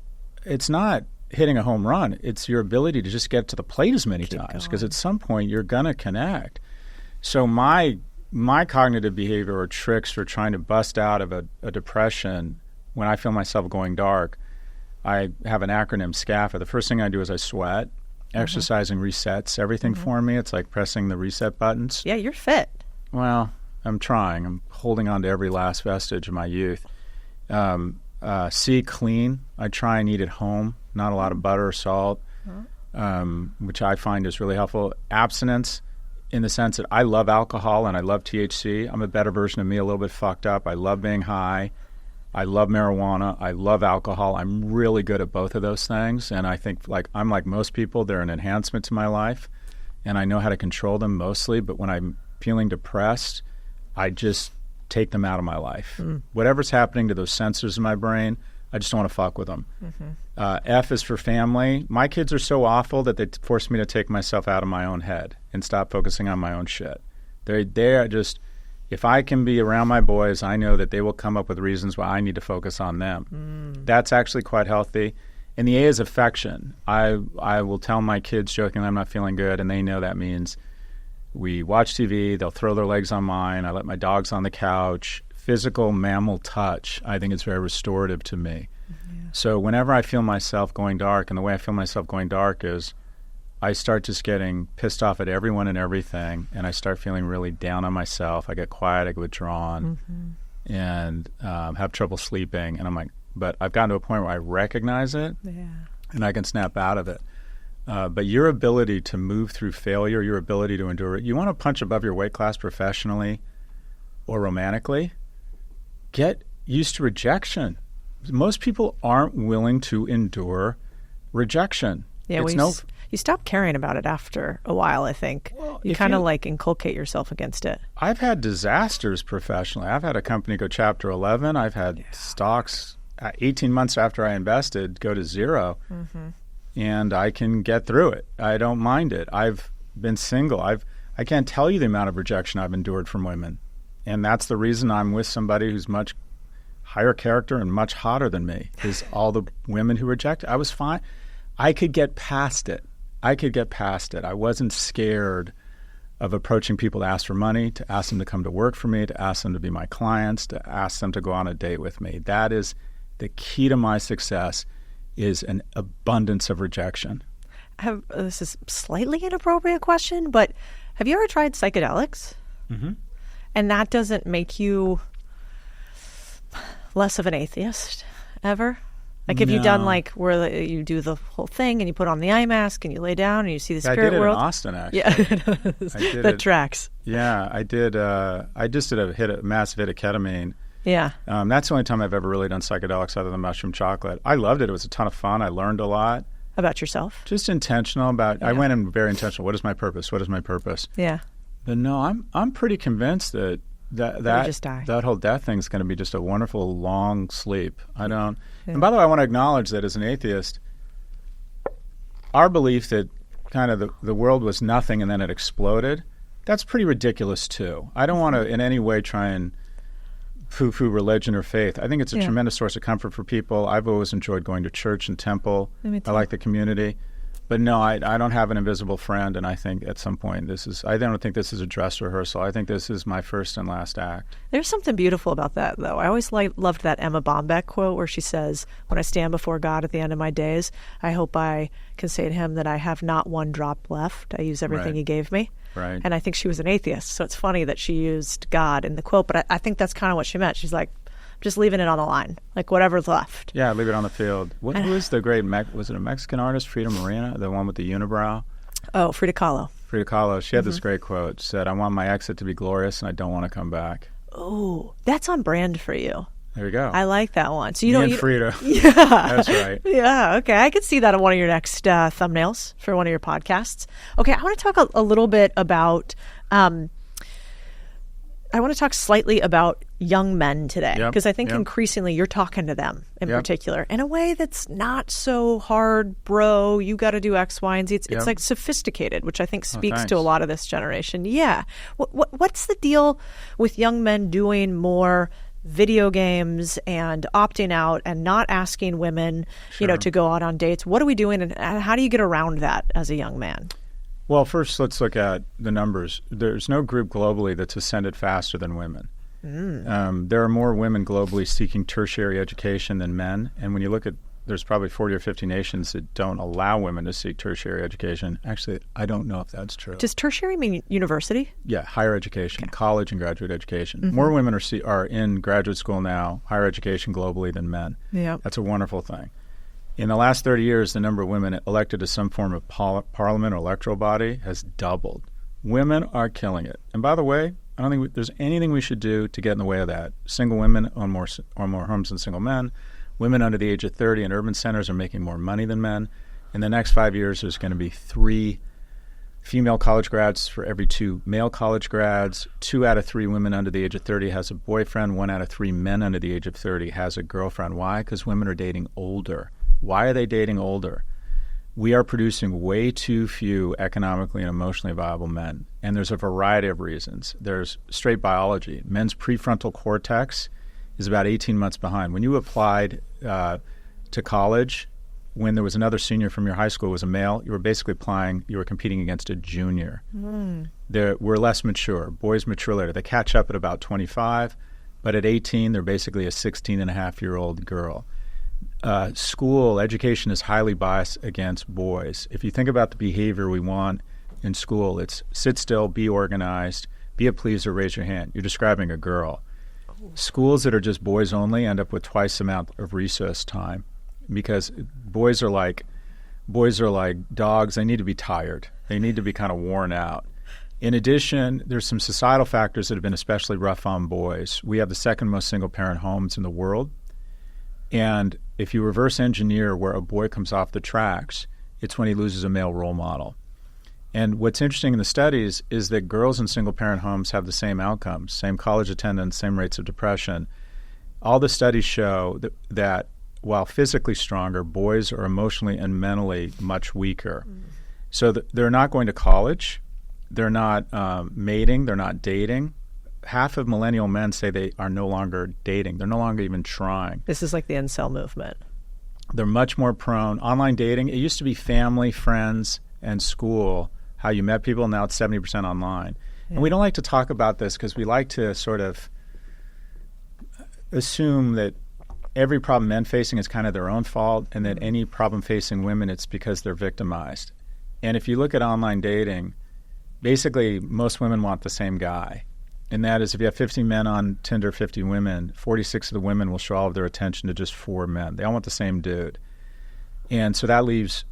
hitting a home run. It's your ability to just get to the plate as many times, because at some point you're going to connect. So my cognitive behavior or tricks for trying to bust out of a depression, when I feel myself going dark, I have an acronym, SCAFA. The first thing I do is I sweat. Exercising resets everything for me. It's like pressing the reset buttons. Yeah, you're fit. Well, I'm trying. I'm holding on to every last vestige of my youth. C, clean. I try and eat at home. Not a lot of butter or salt, which I find is really helpful. Abstinence, in the sense that I love alcohol and I love THC. I'm a better version of me, a little bit fucked up. I love being high. I love marijuana. I love alcohol. I'm really good at both of those things. And I think, I'm like most people, they're an enhancement to my life. And I know how to control them mostly. But when I'm feeling depressed, I just take them out of my life. Whatever's happening to those sensors in my brain, I just don't want to fuck with them. F is for family. My kids are so awful that they force me to take myself out of my own head and stop focusing on my own shit. They're just, if I can be around my boys, I know that they will come up with reasons why I need to focus on them. That's actually quite healthy. And the A is affection. I will tell my kids jokingly I'm not feeling good, and they know that means we watch TV, they'll throw their legs on mine, I let my dogs on the couch. Physical mammal touch, I think it's very restorative to me. So whenever I feel myself going dark, and the way I feel myself going dark is I start just getting pissed off at everyone and everything, and I start feeling really down on myself. I get quiet, I get withdrawn, and have trouble sleeping. And I'm like, but I've gotten to a point where I recognize it, and I can snap out of it. But your ability to move through failure, your ability to endure it, you want to punch above your weight class professionally or romantically, get used to rejection. Most people aren't willing to endure rejection. Yeah, you stop caring about it after a while, I think. Well, you kind of like inculcate yourself against it. I've had disasters professionally. I've had a company go Chapter 11. I've had stocks 18 months after I invested go to zero. Mm-hmm. And I can get through it. I don't mind it. I've been single. I can't tell you the amount of rejection I've endured from women. And that's the reason I'm with somebody who's much higher character and much hotter than me, is all the women who reject it. I was fine. I could get past it. I wasn't scared of approaching people to ask for money, to ask them to come to work for me, to ask them to be my clients, to ask them to go on a date with me. That is the key to my success, is an abundance of rejection. This is a slightly inappropriate question, but have you ever tried psychedelics? Mm-hmm. And that doesn't make you less of an atheist ever? Like, have you done like where you do the whole thing and you put on the eye mask and you lay down and you see the spirit world? I did it in Austin, actually. Yeah, that tracks. Yeah, I did. I just did a massive hit of ketamine. Yeah. That's the only time I've ever really done psychedelics other than mushroom chocolate. I loved it. It was a ton of fun. I learned a lot. About yourself? Just intentional about. Yeah. I went in very intentional. What is my purpose? What is my purpose? Yeah. But no, I'm pretty convinced that whole death thing is going to be just a wonderful long sleep. I don't. Yeah. And by the way, I want to acknowledge that as an atheist, our belief that kind of the world was nothing and then it exploded, that's pretty ridiculous too. I don't want to in any way try and poo-poo religion or faith. I think it's a tremendous source of comfort for people. I've always enjoyed going to church and temple. I like the community. But no, I don't have an invisible friend, and I think at some point I don't think this is a dress rehearsal. I think this is my first and last act. There's something beautiful about that, though. I always loved that Emma Bombeck quote where she says, when I stand before God at the end of my days, I hope I can say to him that I have not one drop left. I use everything he gave me. Right. And I think she was an atheist, so it's funny that she used God in the quote, but I think that's kind of what she meant. She's like, just leaving it on the line, like whatever's left. Yeah, leave it on the field. Who is the great, was it a Mexican artist, Frida Morena, the one with the unibrow? Oh, Frida Kahlo. Frida Kahlo. She had this great quote. She said, I want my exit to be glorious and I don't want to come back. Oh, that's on brand for you. There you go. I like that one. So Frida. Yeah. That's right. Yeah, okay. I could see that on one of your next thumbnails for one of your podcasts. Okay, I want to talk a little bit about... I want to talk slightly about young men today, because I think increasingly you're talking to them in particular in a way that's not so hard, bro, you got to do X, Y, and Z. It's like sophisticated, which I think speaks to a lot of this generation. Yeah. What's the deal with young men doing more video games and opting out and not asking women, to go out on dates? What are we doing, and how do you get around that as a young man? Well, first, let's look at the numbers. There's no group globally that's ascended faster than women. There are more women globally seeking tertiary education than men. And when you look at, there's probably 40 or 50 nations that don't allow women to seek tertiary education. Actually, I don't know if that's true. Does tertiary mean university? Yeah, higher education, college and graduate education. More women are in graduate school now, higher education globally than men. Yeah, that's a wonderful thing. In the last 30 years, the number of women elected to some form of parliament or electoral body has doubled. Women are killing it. And by the way, I don't think there's anything we should do to get in the way of that. Single women own more homes than single men. Women under the age of 30 in urban centers are making more money than men. In the next 5 years, there's going to be 3 female college grads for every 2 male college grads. 2 out of 3 women under the age of 30 has a boyfriend. 1 out of 3 men under the age of 30 has a girlfriend. Why? Because women are dating older. Why are they dating older? We are producing way too few economically and emotionally viable men. And there's a variety of reasons. There's straight biology. Men's prefrontal cortex is about 18 months behind. When you applied to college, when there was another senior from your high school who was a male, you were competing against a junior. We're less mature. Boys mature later. They catch up at about 25, but at 18, they're basically a 16-and-a-half-year-old girl. School education is highly biased against boys. If you think about the behavior we want in school, it's sit still, be organized, be a pleaser, raise your hand. You're describing a girl. Schools that are just boys only end up with twice the amount of recess time because boys are like boys are like dogs. They need to be tired. They need to be kind of worn out. In addition, there's some societal factors that have been especially rough on boys. We have the second most single-parent homes in the world. And if you reverse engineer where a boy comes off the tracks, it's when he loses a male role model. And what's interesting in the studies is that girls in single-parent homes have the same outcomes, same college attendance, same rates of depression. All the studies show that while physically stronger, boys are emotionally and mentally much weaker. So they're not going to college. They're not mating. They're not dating. Half of millennial men say they are no longer dating. They're no longer even trying. This is like the incel movement. They're much more prone. Online dating, it used to be family, friends, and school, how you met people. Now it's 70% online. Yeah. And we don't like to talk about this because we like to sort of assume that every problem men facing is kind of their own fault, and that any problem facing women, it's because they're victimized. And if you look at online dating, basically most women want the same guy. And that is, if you have 50 men on Tinder, 50 women, 46 of the women will show all of their attention to just 4 men. They all want the same dude. And so that leaves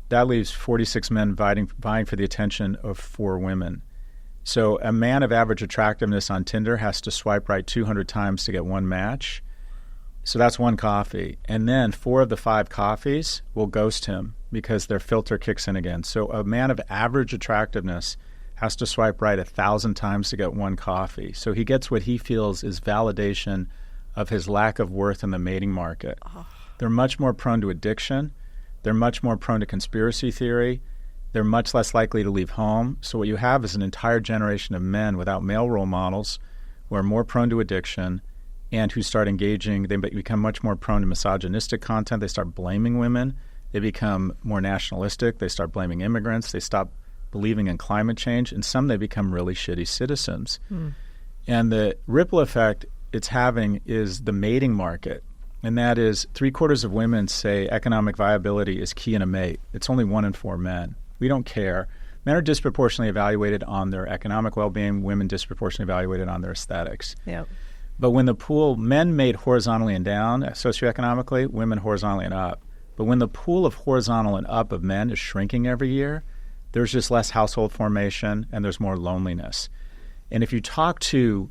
46 men vying for the attention of 4 women. So a man of average attractiveness on Tinder has to swipe right 200 times to get 1 match. So that's 1 coffee. And then 4 of the 5 coffees will ghost him because their filter kicks in again. So a man of average attractiveness has to swipe right 1,000 times to get 1 coffee. So he gets what he feels is validation of his lack of worth in the mating market. Oh. They're much more prone to addiction. They're much more prone to conspiracy theory. They're much less likely to leave home. So what you have is an entire generation of men without male role models who are more prone to addiction and who start engaging. They become much more prone to misogynistic content. They start blaming women. They become more nationalistic. They start blaming immigrants. They stop believing in climate change. And some, they become really shitty citizens. And the ripple effect it's having is the mating market. And that is 3/4 of women say economic viability is key in a mate. It's only 1 in 4 men. We don't care. Men are disproportionately evaluated on their economic well-being. Women disproportionately evaluated on their aesthetics. Yep. But when the pool, men mate horizontally and down socioeconomically, women horizontally and up. But when the pool of horizontal and up of men is shrinking every year, there's just less household formation and there's more loneliness. And if you talk to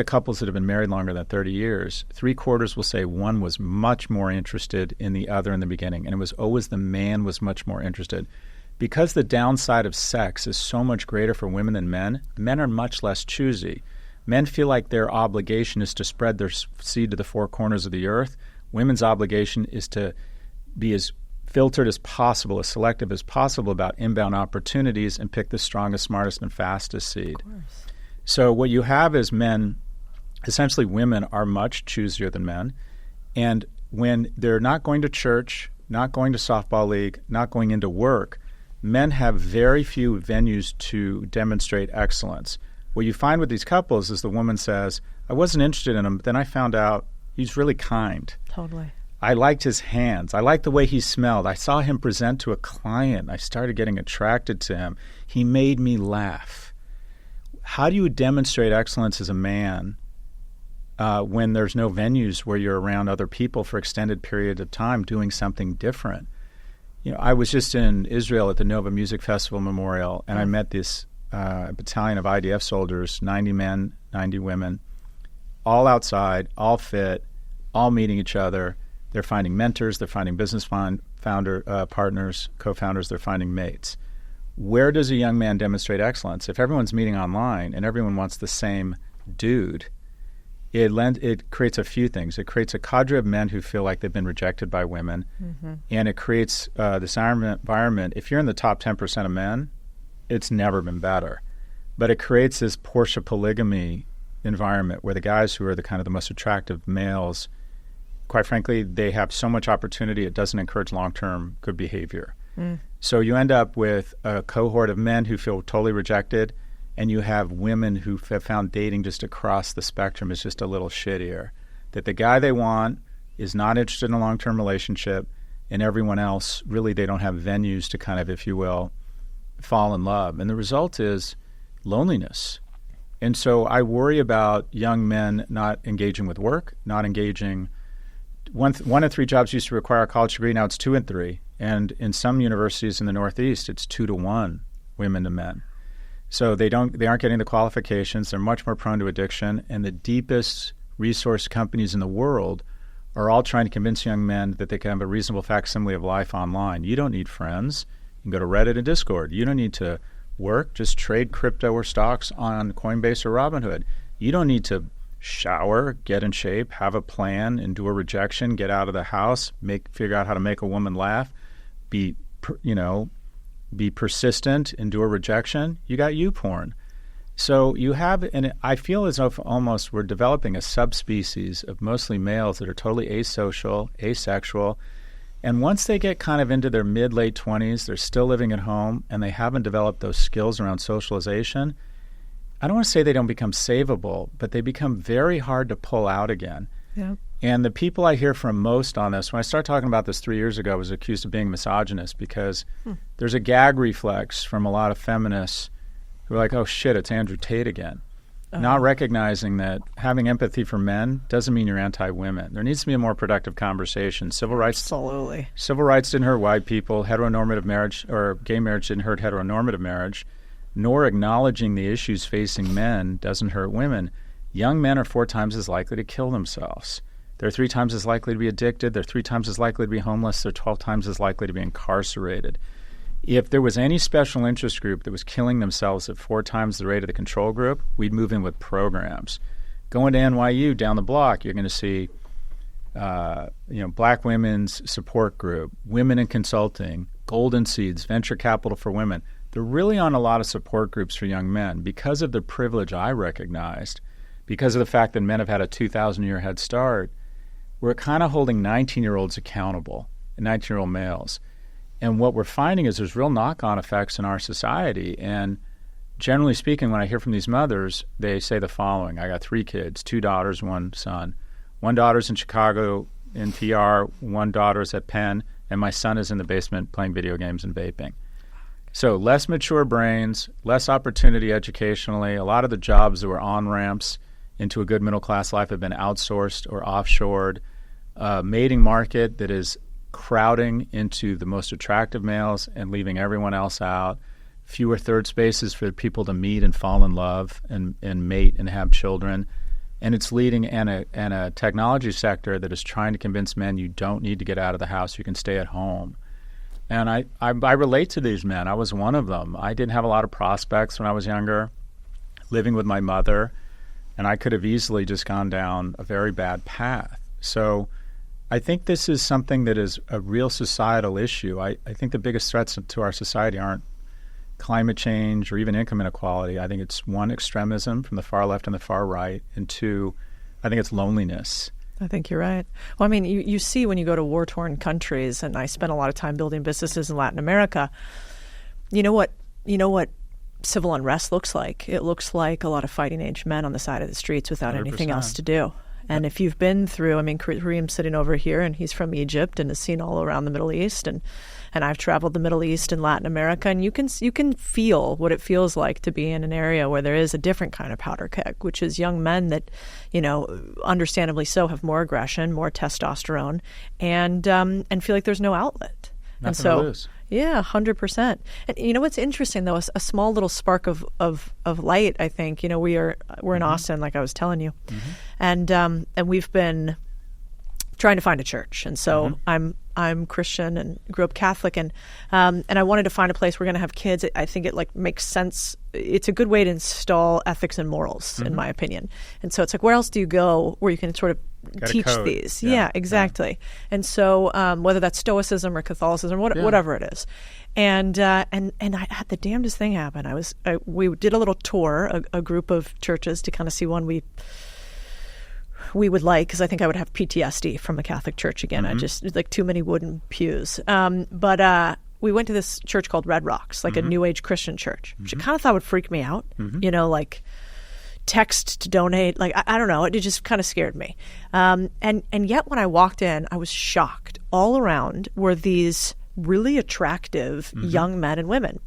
couples that have been married longer than 30 years, 3/4 will say one was much more interested in the other in the beginning, and it was always the man was much more interested. Because the downside of sex is so much greater for women than men, men are much less choosy. Men feel like their obligation is to spread their seed to the 4 corners of the earth. Women's obligation is to be as filtered as possible, as selective as possible about inbound opportunities and pick the strongest, smartest, and fastest seed. So what you have is men, essentially women are much choosier than men. And when they're not going to church, not going to softball league, not going into work, men have very few venues to demonstrate excellence. What you find with these couples is the woman says, I wasn't interested in him, but then I found out he's really kind. Totally. I liked his hands. I liked the way he smelled. I saw him present to a client. I started getting attracted to him. He made me laugh. How do you demonstrate excellence as a man when there's no venues where you're around other people for extended period of time doing something different? You know, I was just in Israel at the Nova Music Festival Memorial, and I met this battalion of IDF soldiers, 90 men, 90 women, all outside, all fit, all meeting each other. They're finding mentors. They're finding business partners, co-founders. They're finding mates. Where does a young man demonstrate excellence? If everyone's meeting online and everyone wants the same dude, it creates a few things. It creates a cadre of men who feel like they've been rejected by women, and it creates this environment. If you're in the top 10% of men, it's never been better. But it creates this Porsche polygamy environment where the guys who are the kind of the most attractive males, quite frankly, they have so much opportunity, it doesn't encourage long-term good behavior. So you end up with a cohort of men who feel totally rejected, and you have women who have found dating just across the spectrum is just a little shittier. That the guy they want is not interested in a long-term relationship, and everyone else, really, they don't have venues to kind of, if you will, fall in love. And the result is loneliness. And so I worry about young men not engaging with work, not engaging. One in 3 jobs used to require a college degree. Now it's 2 in 3. And in some universities in the Northeast, it's 2-to-1 women to men. So they aren't getting the qualifications. They're much more prone to addiction. And the deepest resource companies in the world are all trying to convince young men that they can have a reasonable facsimile of life online. You don't need friends. You can go to Reddit and Discord. You don't need to work. Just trade crypto or stocks on Coinbase or Robinhood. You don't need to shower, get in shape, have a plan, endure rejection, get out of the house, figure out how to make a woman laugh, be persistent, endure rejection. You got YouPorn. So you have, and I feel as if almost we're developing a subspecies of mostly males that are totally asocial, asexual. And once they get kind of into their mid-late 20s, they're still living at home, and they haven't developed those skills around socialization. I don't want to say they don't become savable, but they become very hard to pull out again. Yeah. And the people I hear from most on this, when I started talking about this 3 years ago, I was accused of being misogynist because there's a gag reflex from a lot of feminists who are like, oh shit, it's Andrew Tate again. Not recognizing that having empathy for men doesn't mean you're anti-women. There needs to be a more productive conversation. Civil rights didn't hurt white people. Heteronormative marriage or gay marriage didn't hurt heteronormative marriage. Nor acknowledging the issues facing men doesn't hurt women. Young men are 4 times as likely to kill themselves. They're 3 times as likely to be addicted. They're 3 times as likely to be homeless. They're 12 times as likely to be incarcerated. If there was any special interest group that was killing themselves at 4 times the rate of the control group, we'd move in with programs. Going to NYU down the block, you're going to see Black Women's Support Group, Women in Consulting, Golden Seeds, Venture Capital for Women. There really aren't a lot of support groups for young men because of the privilege I recognized, because of the fact that men have had a 2,000-year head start. We're kind of holding 19-year-olds accountable, 19-year-old males. And what we're finding is there's real knock-on effects in our society. And generally speaking, when I hear from these mothers, they say the following. I got 3 kids, 2 daughters, 1 son. 1 daughter's in Chicago in PR, 1 daughter's at Penn, and my son is in the basement playing video games and vaping. So less mature brains, less opportunity educationally. A lot of the jobs that were on-ramps into a good middle-class life have been outsourced or offshored. Mating market that is crowding into the most attractive males and leaving everyone else out. Fewer third spaces for people to meet and fall in love and mate and have children. And it's leading in a technology sector that is trying to convince men you don't need to get out of the house, you can stay at home. And I relate to these men. I was one of them. I didn't have a lot of prospects when I was younger, living with my mother, and I could have easily just gone down a very bad path. So I think this is something that is a real societal issue. I think the biggest threats to our society aren't climate change or even income inequality. I think it's 1, extremism from the far left and the far right, and 2, I think it's loneliness. I think you're right. Well, I mean, you see when you go to war-torn countries, and I spent a lot of time building businesses in Latin America, you know what civil unrest looks like? It looks like a lot of fighting-age men on the side of the streets without 100%. Anything else to do. And if you've been through, I mean, Kareem's sitting over here, and he's from Egypt and has seen all around the Middle East, and I've traveled the Middle East and Latin America, and you can feel what it feels like to be in an area where there is a different kind of powder keg, which is young men that, understandably so, have more aggression, more testosterone, and feel like there's no outlet. Nothing to lose. Yeah, 100%. And you know what's interesting though, a small little spark of light. I think we're in Austin, like I was telling you, and we've been trying to find a church, and so I'm Christian and grew up Catholic, and I wanted to find a place we're going to have kids. I think it makes sense. It's a good way to install ethics and morals, in my opinion. And so it's like, where else do you go where you can sort of teach these? Yeah, exactly. Yeah. And so whether that's Stoicism or Catholicism, whatever it is. And I had the damnedest thing happen. We did a little tour, a group of churches to kind of see one we would like, because I think I would have PTSD from a Catholic church again. I just like too many wooden pews. But we went to this church called Red Rocks, like a New Age Christian church, which I kind of thought would freak me out. Like text to donate. Like I don't know, it just kind of scared me. And yet when I walked in, I was shocked. All around were these really attractive young men and women,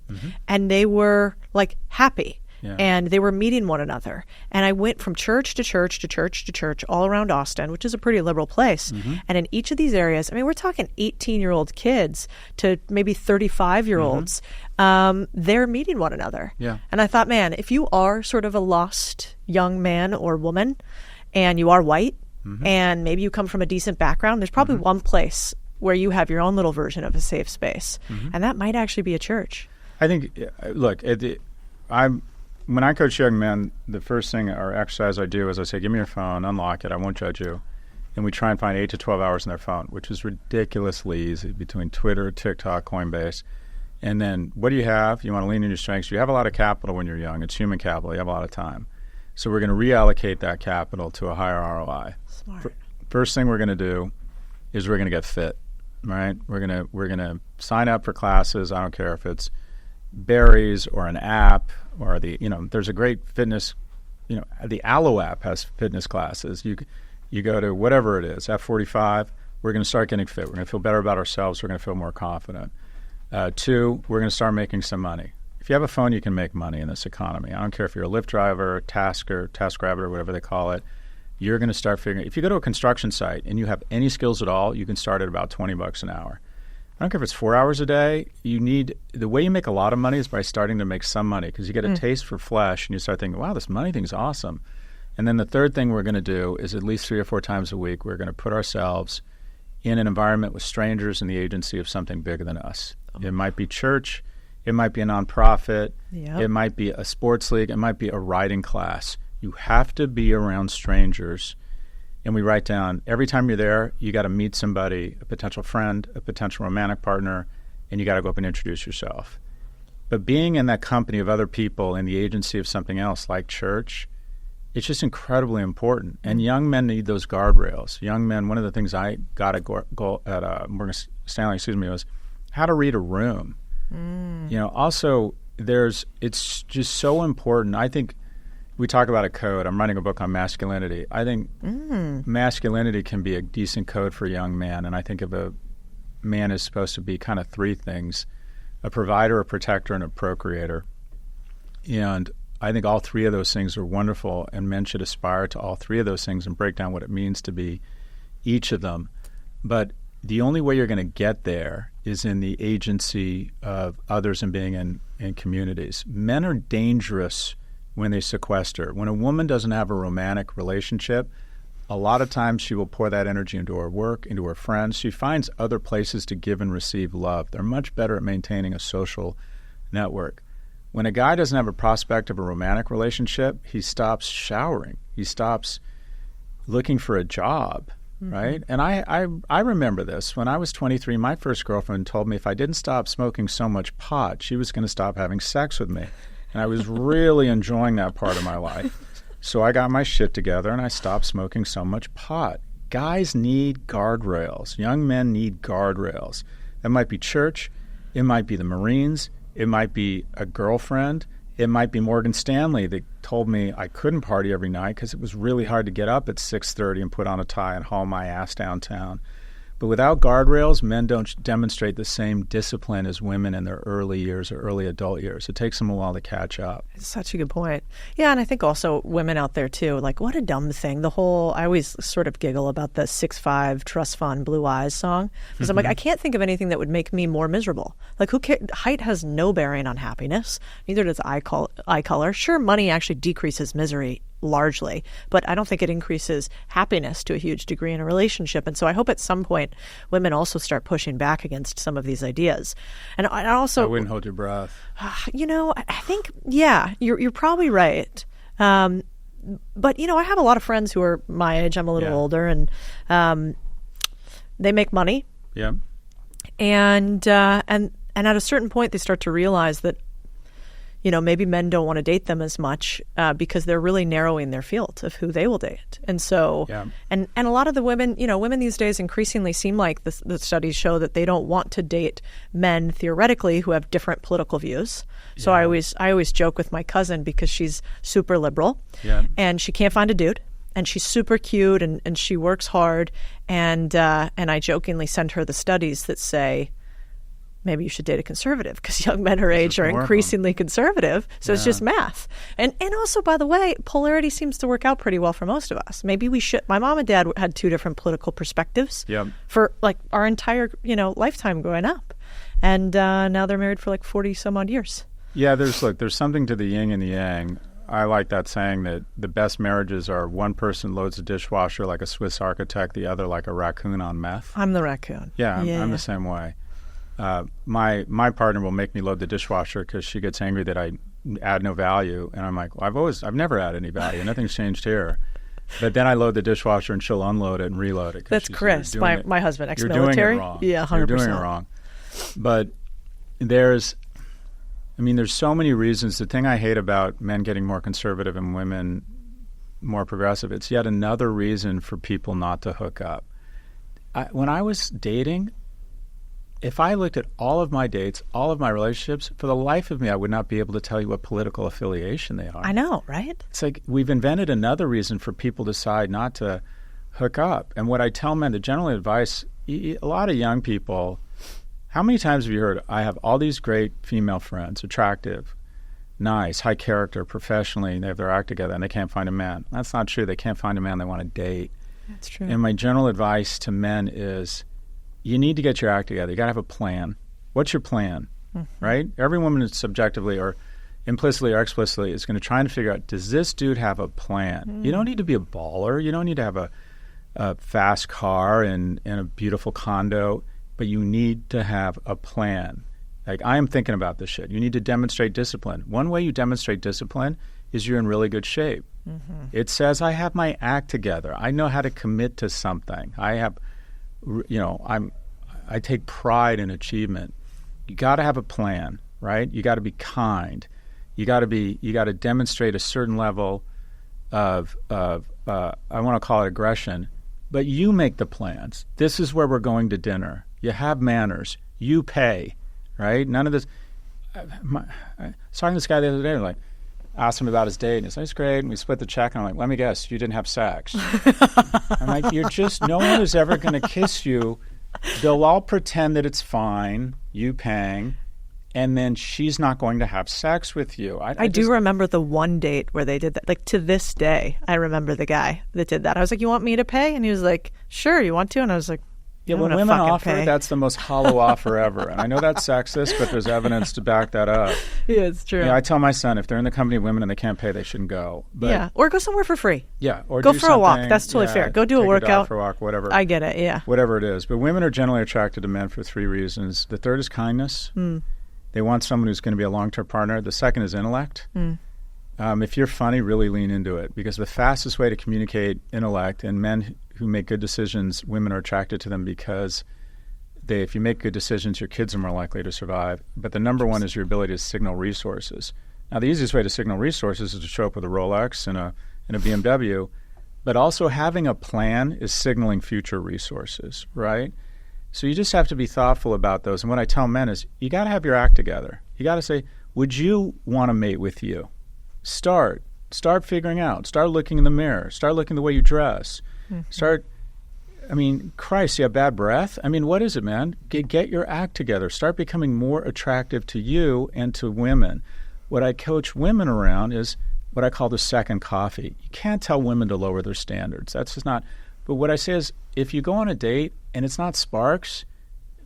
and they were like happy. Yeah. And they were meeting one another. And I went from church to church to church to church all around Austin, which is a pretty liberal place. And in each of these areas, I mean, we're talking 18-year-old kids to maybe 35-year-olds. They're meeting one another. Yeah. And I thought, man, if you are sort of a lost young man or woman and you are white and maybe you come from a decent background, there's probably one place where you have your own little version of a safe space. And that might actually be a church. I think, look, when I coach young men, the first thing or exercise I do is I say, give me your phone, unlock it, I won't judge you. And we try and find 8 to 12 hours on their phone, which is ridiculously easy between Twitter, TikTok, Coinbase. And then what do you have? You want to lean into your strengths. You have a lot of capital when you're young. It's human capital. You have a lot of time. So we're going to reallocate that capital to a higher ROI. Smart. First thing we're going to do is we're going to get fit, right? We're going to sign up for classes. I don't care if it's Berries or an app or there's a great fitness, the Aloe app has fitness classes. You go to whatever it is, F45, we're going to start getting fit. We're going to feel better about ourselves. We're going to feel more confident. 2, we're going to start making some money. If you have a phone, you can make money in this economy. I don't care if you're a Lyft driver, TaskRabbit, or whatever they call it. You're going to start figuring, if you go to a construction site and you have any skills at all, you can start at about $20 an hour. I don't care if it's 4 hours a day. The way you make a lot of money is by starting to make some money, because you get a taste for flesh and you start thinking, wow, this money thing's awesome. And then the third thing we're going to do is at least 3 or 4 times a week, we're going to put ourselves in an environment with strangers in the agency of something bigger than us. It might be church. It might be a nonprofit. Yep. It might be a sports league. It might be a writing class. You have to be around strangers. And we write down, every time you're there, you got to meet somebody, a potential friend, a potential romantic partner, and you got to go up and introduce yourself. But being in that company of other people in the agency of something else like church, it's just incredibly important. And young men need those guardrails. Young men, one of the things I got at Morgan Stanley, was how to read a room. Also, it's just so important. I think we talk about a code. I'm writing a book on masculinity. I think masculinity can be a decent code for a young man. And I think if a man is supposed to be kind of 3 things, a provider, a protector, and a procreator. And I think all 3 of those things are wonderful, and men should aspire to all 3 of those things and break down what it means to be each of them. But the only way you're going to get there is in the agency of others and being in communities. Men are dangerous when they sequester. When a woman doesn't have a romantic relationship, a lot of times she will pour that energy into her work, into her friends. She finds other places to give and receive love. They're much better at maintaining a social network. When a guy doesn't have a prospect of a romantic relationship, he stops showering. He stops looking for a job, right? And I remember this. When I was 23, my first girlfriend told me if I didn't stop smoking so much pot, she was going to stop having sex with me. And I was really enjoying that part of my life. So I got my shit together and I stopped smoking so much pot. Guys need guardrails. Young men need guardrails. That might be church. It might be the Marines. It might be a girlfriend. It might be Morgan Stanley that told me I couldn't party every night because it was really hard to get up at 6:30 and put on a tie and haul my ass downtown. But without guardrails, men don't demonstrate the same discipline as women in their early years or early adult years. It takes them a while to catch up. It's such a good point. Yeah, and I think also women out there too, like what a dumb thing. I always sort of giggle about the 6'5" Trust Fund Blue Eyes song. Because I'm like, I can't think of anything that would make me more miserable. Like who cares? Height has no bearing on happiness. Neither does eye color. Sure, money actually decreases misery largely, but I don't think it increases happiness to a huge degree in a relationship. And so I hope at some point women also start pushing back against some of these ideas. And I also... I wouldn't hold your breath. I think, yeah, you're probably right. But, I have a lot of friends who are my age. I'm a little older, and they make money. Yeah. And at a certain point, they start to realize that maybe men don't want to date them as much because they're really narrowing their field of who they will date. And so, and a lot of the women, women these days increasingly seem like the studies show that they don't want to date men theoretically who have different political views. So I always joke with my cousin because she's super liberal and she can't find a dude. And she's super cute and she works hard. And I jokingly send her the studies that say, maybe you should date a conservative because young men our age are more of them. increasingly conservative. So it's just math. And also, by the way, polarity seems to work out pretty well for most of us. Maybe we should. My mom and dad had two different political perspectives for like our entire, lifetime growing up. And now they're married for like 40 some odd years. Yeah, there's something to the yin and the yang. I like that saying that the best marriages are one person loads the dishwasher like a Swiss architect, the other like a raccoon on meth. I'm the raccoon. Yeah, I'm the same way. My partner will make me load the dishwasher because she gets angry that I add no value, and I'm like, well, I've never added any value. Nothing's changed here. But then I load the dishwasher and she'll unload it and reload it. That's Chris, my husband, ex-military. You're doing it wrong. Yeah, 100%. You're doing it wrong. But there's so many reasons. The thing I hate about men getting more conservative and women more progressive, it's yet another reason for people not to hook up. When I was dating, if I looked at all of my dates, all of my relationships, for the life of me, I would not be able to tell you what political affiliation they are. I know, right? It's like we've invented another reason for people to decide not to hook up. And what I tell men, the general advice, a lot of young people, how many times have you heard, I have all these great female friends, attractive, nice, high character, professionally, they have their act together, and they can't find a man. That's not true. They can't find a man they want to date. That's true. And my general advice to men is you need to get your act together. You got to have a plan. What's your plan, right? Every woman is subjectively or implicitly or explicitly is going to try and figure out, does this dude have a plan? You don't need to be a baller. You don't need to have a fast car and a beautiful condo. But you need to have a plan. Like, I am thinking about this shit. You need to demonstrate discipline. One way you demonstrate discipline is you're in really good shape. It says, I have my act together. I know how to commit to something. I have, I take pride in achievement. You got to have a plan, right? You got to be kind. You got to demonstrate a certain level of I want to call it aggression, but you make the plans. This is where we're going to dinner. You have manners. You pay, right? None of this. I was talking to this guy the other day, like, asked him about his date, and he's like, it's great, and we split the check, and I'm like, let me guess, you didn't have sex. I'm like, no one is ever going to kiss you. They'll all pretend that it's fine, you paying, and then she's not going to have sex with you. I do remember the one date where they did that. Like, to this day, I remember the guy that did that. I was like, you want me to pay? And he was like, sure, you want to? And I was like, yeah, when women offer, that's the most hollow offer ever. And I know that's sexist, but there's evidence to back that up. Yeah, it's true. I tell my son, if they're in the company of women and they can't pay, they shouldn't go. But, or go somewhere for free. Yeah, or go for a walk. That's totally fair. Go do a workout. Take a dog for a walk, whatever. I get it, yeah. Whatever it is. But women are generally attracted to men for three reasons. The third is kindness. They want someone who's going to be a long-term partner. The second is intellect. If you're funny, really lean into it, because the fastest way to communicate intellect, and men who make good decisions, women are attracted to them because if you make good decisions, your kids are more likely to survive. But the number one is your ability to signal resources. Now, the easiest way to signal resources is to show up with a Rolex and a BMW, but also having a plan is signaling future resources, right? So you just have to be thoughtful about those. And what I tell men is, you got to have your act together. You got to say, would you want to mate with you? Start figuring out. Start looking in the mirror. Start looking the way you dress. Christ, you have bad breath? What is it, man? Get your act together. Start becoming more attractive to you and to women. What I coach women around is what I call the second coffee. You can't tell women to lower their standards. That's just not. But what I say is, if you go on a date and it's not sparks,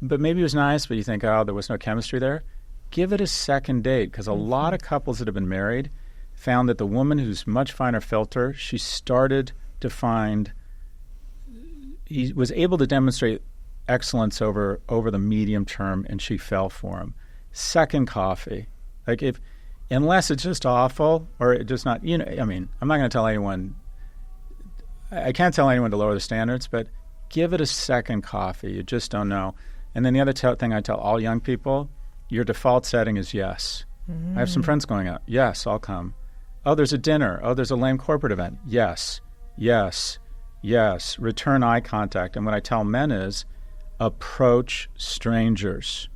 but maybe it was nice, but you think, oh, there was no chemistry there, give it a second date. Because a lot of couples that have been married found that the woman who's much finer filter, she started to find, he was able to demonstrate excellence over the medium term, and she fell for him. Second coffee. Like, unless it's just awful or it just not, I'm not going to tell anyone, I can't tell anyone to lower the standards, but give it a second coffee. You just don't know. And then the other thing I tell all young people, your default setting is yes. I have some friends going out. Yes, I'll come. Oh, there's a dinner. Oh, there's a lame corporate event. Yes, yes, yes. Return eye contact. And what I tell men is, approach strangers.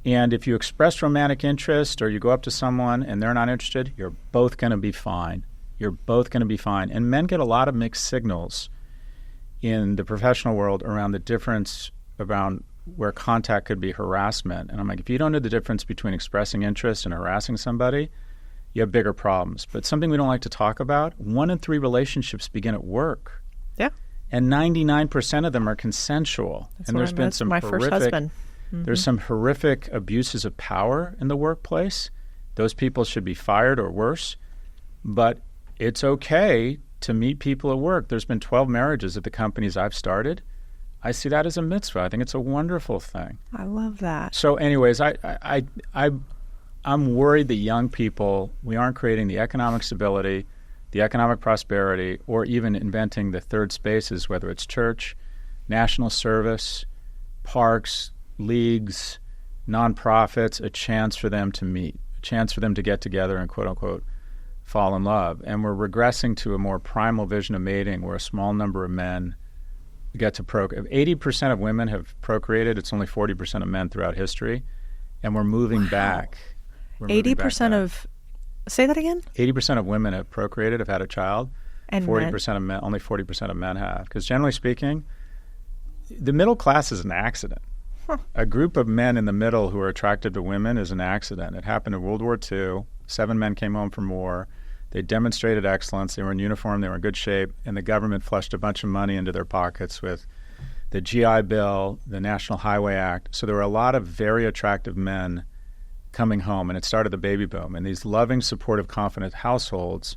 And if you express romantic interest or you go up to someone and they're not interested, you're both going to be fine. You're both going to be fine. And men get a lot of mixed signals in the professional world around the difference around where contact could be harassment. And I'm like, if you don't know the difference between expressing interest and harassing somebody, you have bigger problems. But something we don't like to talk about, 1 in 3 relationships begin at work. Yeah. And 99% of them are consensual. That's and there's been some my horrific, first husband. There's some horrific abuses of power in the workplace. Those people should be fired or worse. But it's okay to meet people at work. There's been 12 marriages at the companies I've started. I see that as a mitzvah. I think it's a wonderful thing. I love that. So anyways, I'm worried that young people, we aren't creating the economic stability, the economic prosperity, or even inventing the third spaces, whether it's church, national service, parks, leagues, nonprofits, a chance for them to meet, a chance for them to get together and quote unquote fall in love. And we're regressing to a more primal vision of mating where a small number of men get to procreate. 80% of women have procreated. It's only 40% of men throughout history. And we're moving back. 80% of, say that again? 80% of women have procreated, have had a child. And 40% of men, only 40% of men have. Because generally speaking, the middle class is an accident. A group of men in the middle who are attracted to women is an accident. It happened in World War II. 7 men came home from war. They demonstrated excellence. They were in uniform. They were in good shape. And the government flushed a bunch of money into their pockets with the GI Bill, the National Highway Act. So there were a lot of very attractive men coming home, and it started the baby boom. And these loving, supportive, confident households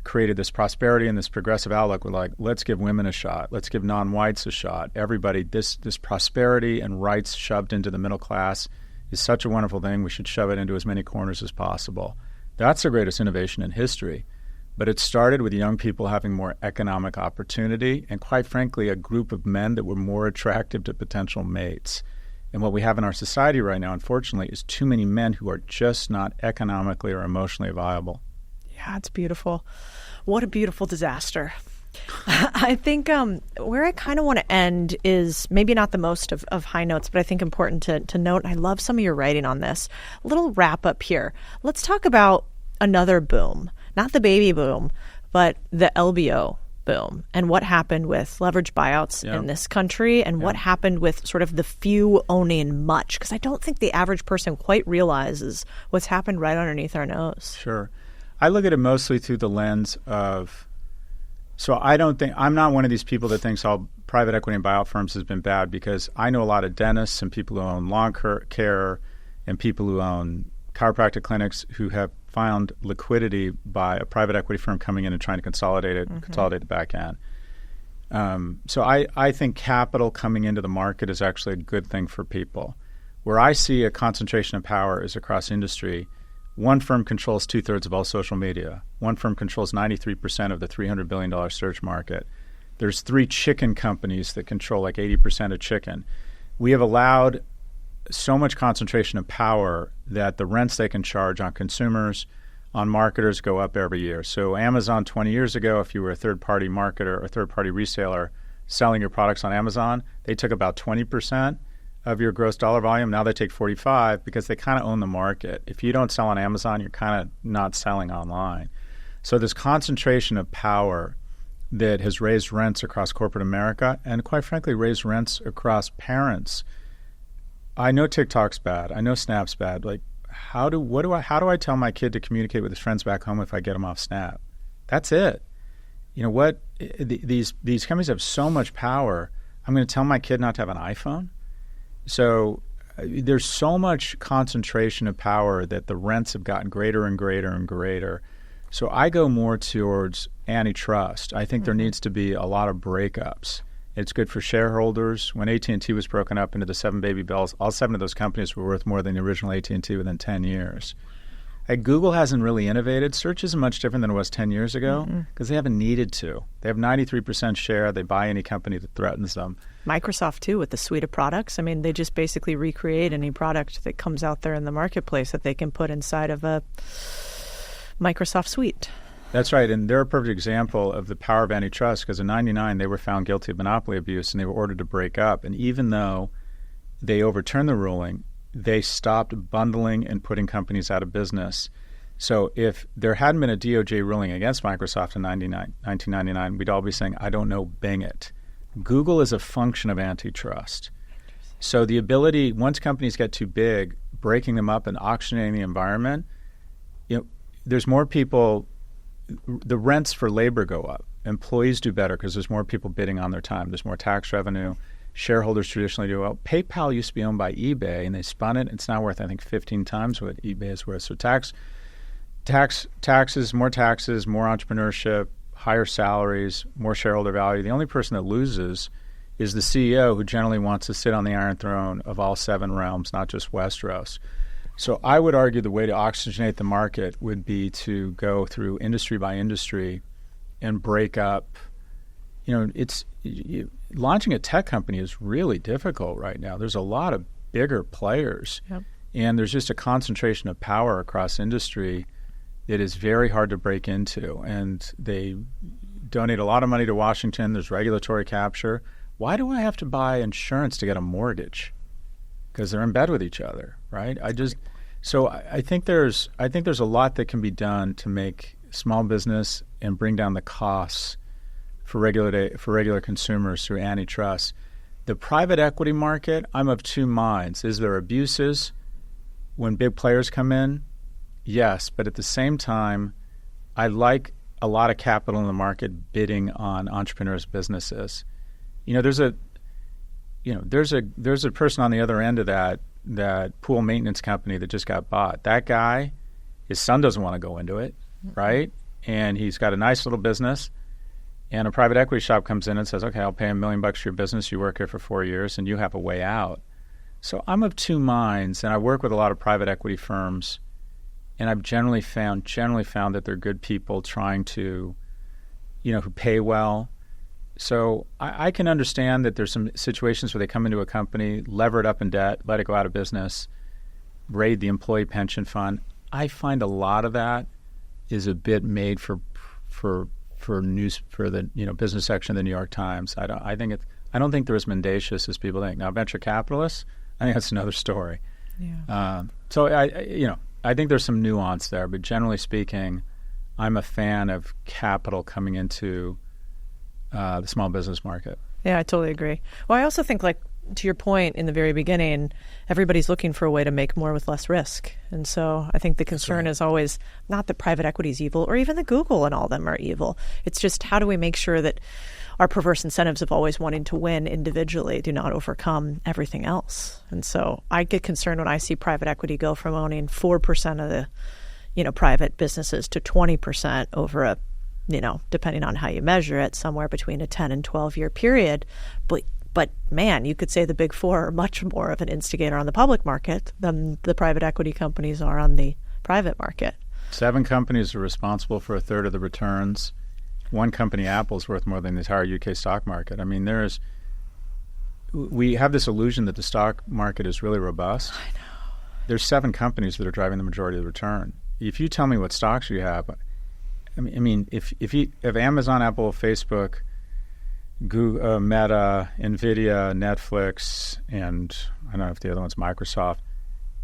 created this prosperity and this progressive outlook. We're like, let's give women a shot. Let's give non-whites a shot. Everybody, this prosperity and rights shoved into the middle class is such a wonderful thing. We should shove it into as many corners as possible. That's the greatest innovation in history. But it started with young people having more economic opportunity and, quite frankly, a group of men that were more attractive to potential mates. And what we have in our society right now, unfortunately, is too many men who are just not economically or emotionally viable. Yeah, it's beautiful. What a beautiful disaster. I think where I kind of want to end is maybe not the most of high notes, but I think important to note, and I love some of your writing on this. A little wrap up here. Let's talk about another boom, not the baby boom, but the LBO boom and what happened with leverage buyouts in this country and what happened with sort of the few owning much, because I don't think the average person quite realizes what's happened right underneath our nose. Sure. I look at it mostly through the lens of, so I'm not one of these people that thinks all private equity and buyout firms has been bad, because I know a lot of dentists and people who own lawn care and people who own chiropractic clinics who have found liquidity by a private equity firm coming in and trying to consolidate it, consolidate the back end. So I think capital coming into the market is actually a good thing for people. Where I see a concentration of power is across industry. One firm controls 2/3 of all social media. One firm controls 93% of the $300 billion search market. There's 3 chicken companies that control like 80% of chicken. We have allowed so much concentration of power that the rents they can charge on consumers, on marketers, go up every year. So Amazon 20 years ago, if you were a third-party marketer or third-party reseller selling your products on Amazon, they took about 20% of your gross dollar volume. Now they take 45% because they kind of own the market. If you don't sell on Amazon, you're kind of not selling online. So this concentration of power that has raised rents across corporate America and, quite frankly, raised rents across parents. I know TikTok's bad. I know Snap's bad. Like, how do I tell my kid to communicate with his friends back home if I get him off Snap? That's it. You know what? These companies have so much power. I'm going to tell my kid not to have an iPhone? So there's so much concentration of power that the rents have gotten greater and greater and greater. So I go more towards antitrust. I think there needs to be a lot of breakups. It's good for shareholders. When AT&T was broken up into the 7 baby bells, all 7 of those companies were worth more than the original AT&T within 10 years. Google hasn't really innovated. Search isn't much different than it was 10 years ago because they haven't needed to. They have 93% share. They buy any company that threatens them. Microsoft, too, with the suite of products. I mean, they just basically recreate any product that comes out there in the marketplace that they can put inside of a Microsoft suite. That's right. And they're a perfect example of the power of antitrust because in 1999, they were found guilty of monopoly abuse and they were ordered to break up. And even though they overturned the ruling, they stopped bundling and putting companies out of business. So if there hadn't been a DOJ ruling against Microsoft in 1999, we'd all be saying, I don't know, bang it. Google is a function of antitrust. So the ability, once companies get too big, breaking them up and auctioning the environment, there's more people, the rents for labor go up. Employees do better because there's more people bidding on their time. There's more tax revenue. Shareholders traditionally do well. PayPal used to be owned by eBay, and they spun it. It's now worth, I think, 15 times what eBay is worth. So taxes, more entrepreneurship, higher salaries, more shareholder value. The only person that loses is the CEO, who generally wants to sit on the Iron Throne of all 7 realms, not just Westeros. So I would argue the way to oxygenate the market would be to go through industry by industry and break up. Launching a tech company is really difficult right now. There's a lot of bigger players, and there's just a concentration of power across industry that is very hard to break into. And they donate a lot of money to Washington. There's regulatory capture. Why do I have to buy insurance to get a mortgage? Because they're in bed with each other, right? I think there's a lot that can be done to make small business and bring down the costs for regular consumers through antitrust. The private equity market, I'm of two minds. Is there abuses when big players come in? Yes, but at the same time, I like a lot of capital in the market bidding on entrepreneurs' businesses. There's a person on the other end of that pool maintenance company that just got bought. That guy, his son doesn't want to go into it, right? And he's got a nice little business. And a private equity shop comes in and says, okay, I'll pay $1 million for your business. You work here for 4 years and you have a way out. So I'm of two minds, and I work with a lot of private equity firms, and I've generally found that they're good people trying to, who pay well. So I can understand that there's some situations where they come into a company, lever it up in debt, let it go out of business, raid the employee pension fund. I find a lot of that is a bit made for the business section of the New York Times. I don't think they're as mendacious as people think. Now, venture capitalists, I think that's another story. Yeah. So I think there's some nuance there, but generally speaking, I'm a fan of capital coming into the small business market. Yeah, I totally agree. Well, I also think, to your point in the very beginning, everybody's looking for a way to make more with less risk. And so I think the concern is always not that private equity is evil, or even that Google and all of them are evil. It's just, how do we make sure that our perverse incentives of always wanting to win individually do not overcome everything else? And so I get concerned when I see private equity go from owning 4% of the private businesses to 20% over a depending on how you measure it, somewhere between a 10 and 12-year period. But man, you could say the big four are much more of an instigator on the public market than the private equity companies are on the private market. 7 companies are responsible for a third of the returns. One company, Apple, is worth more than the entire UK stock market. I mean, we have this illusion that the stock market is really robust. I know. There's 7 companies that are driving the majority of the return. If you tell me what stocks you have, if Amazon, Apple, Facebook, Google, Meta, Nvidia, Netflix, and I don't know if the other one's Microsoft,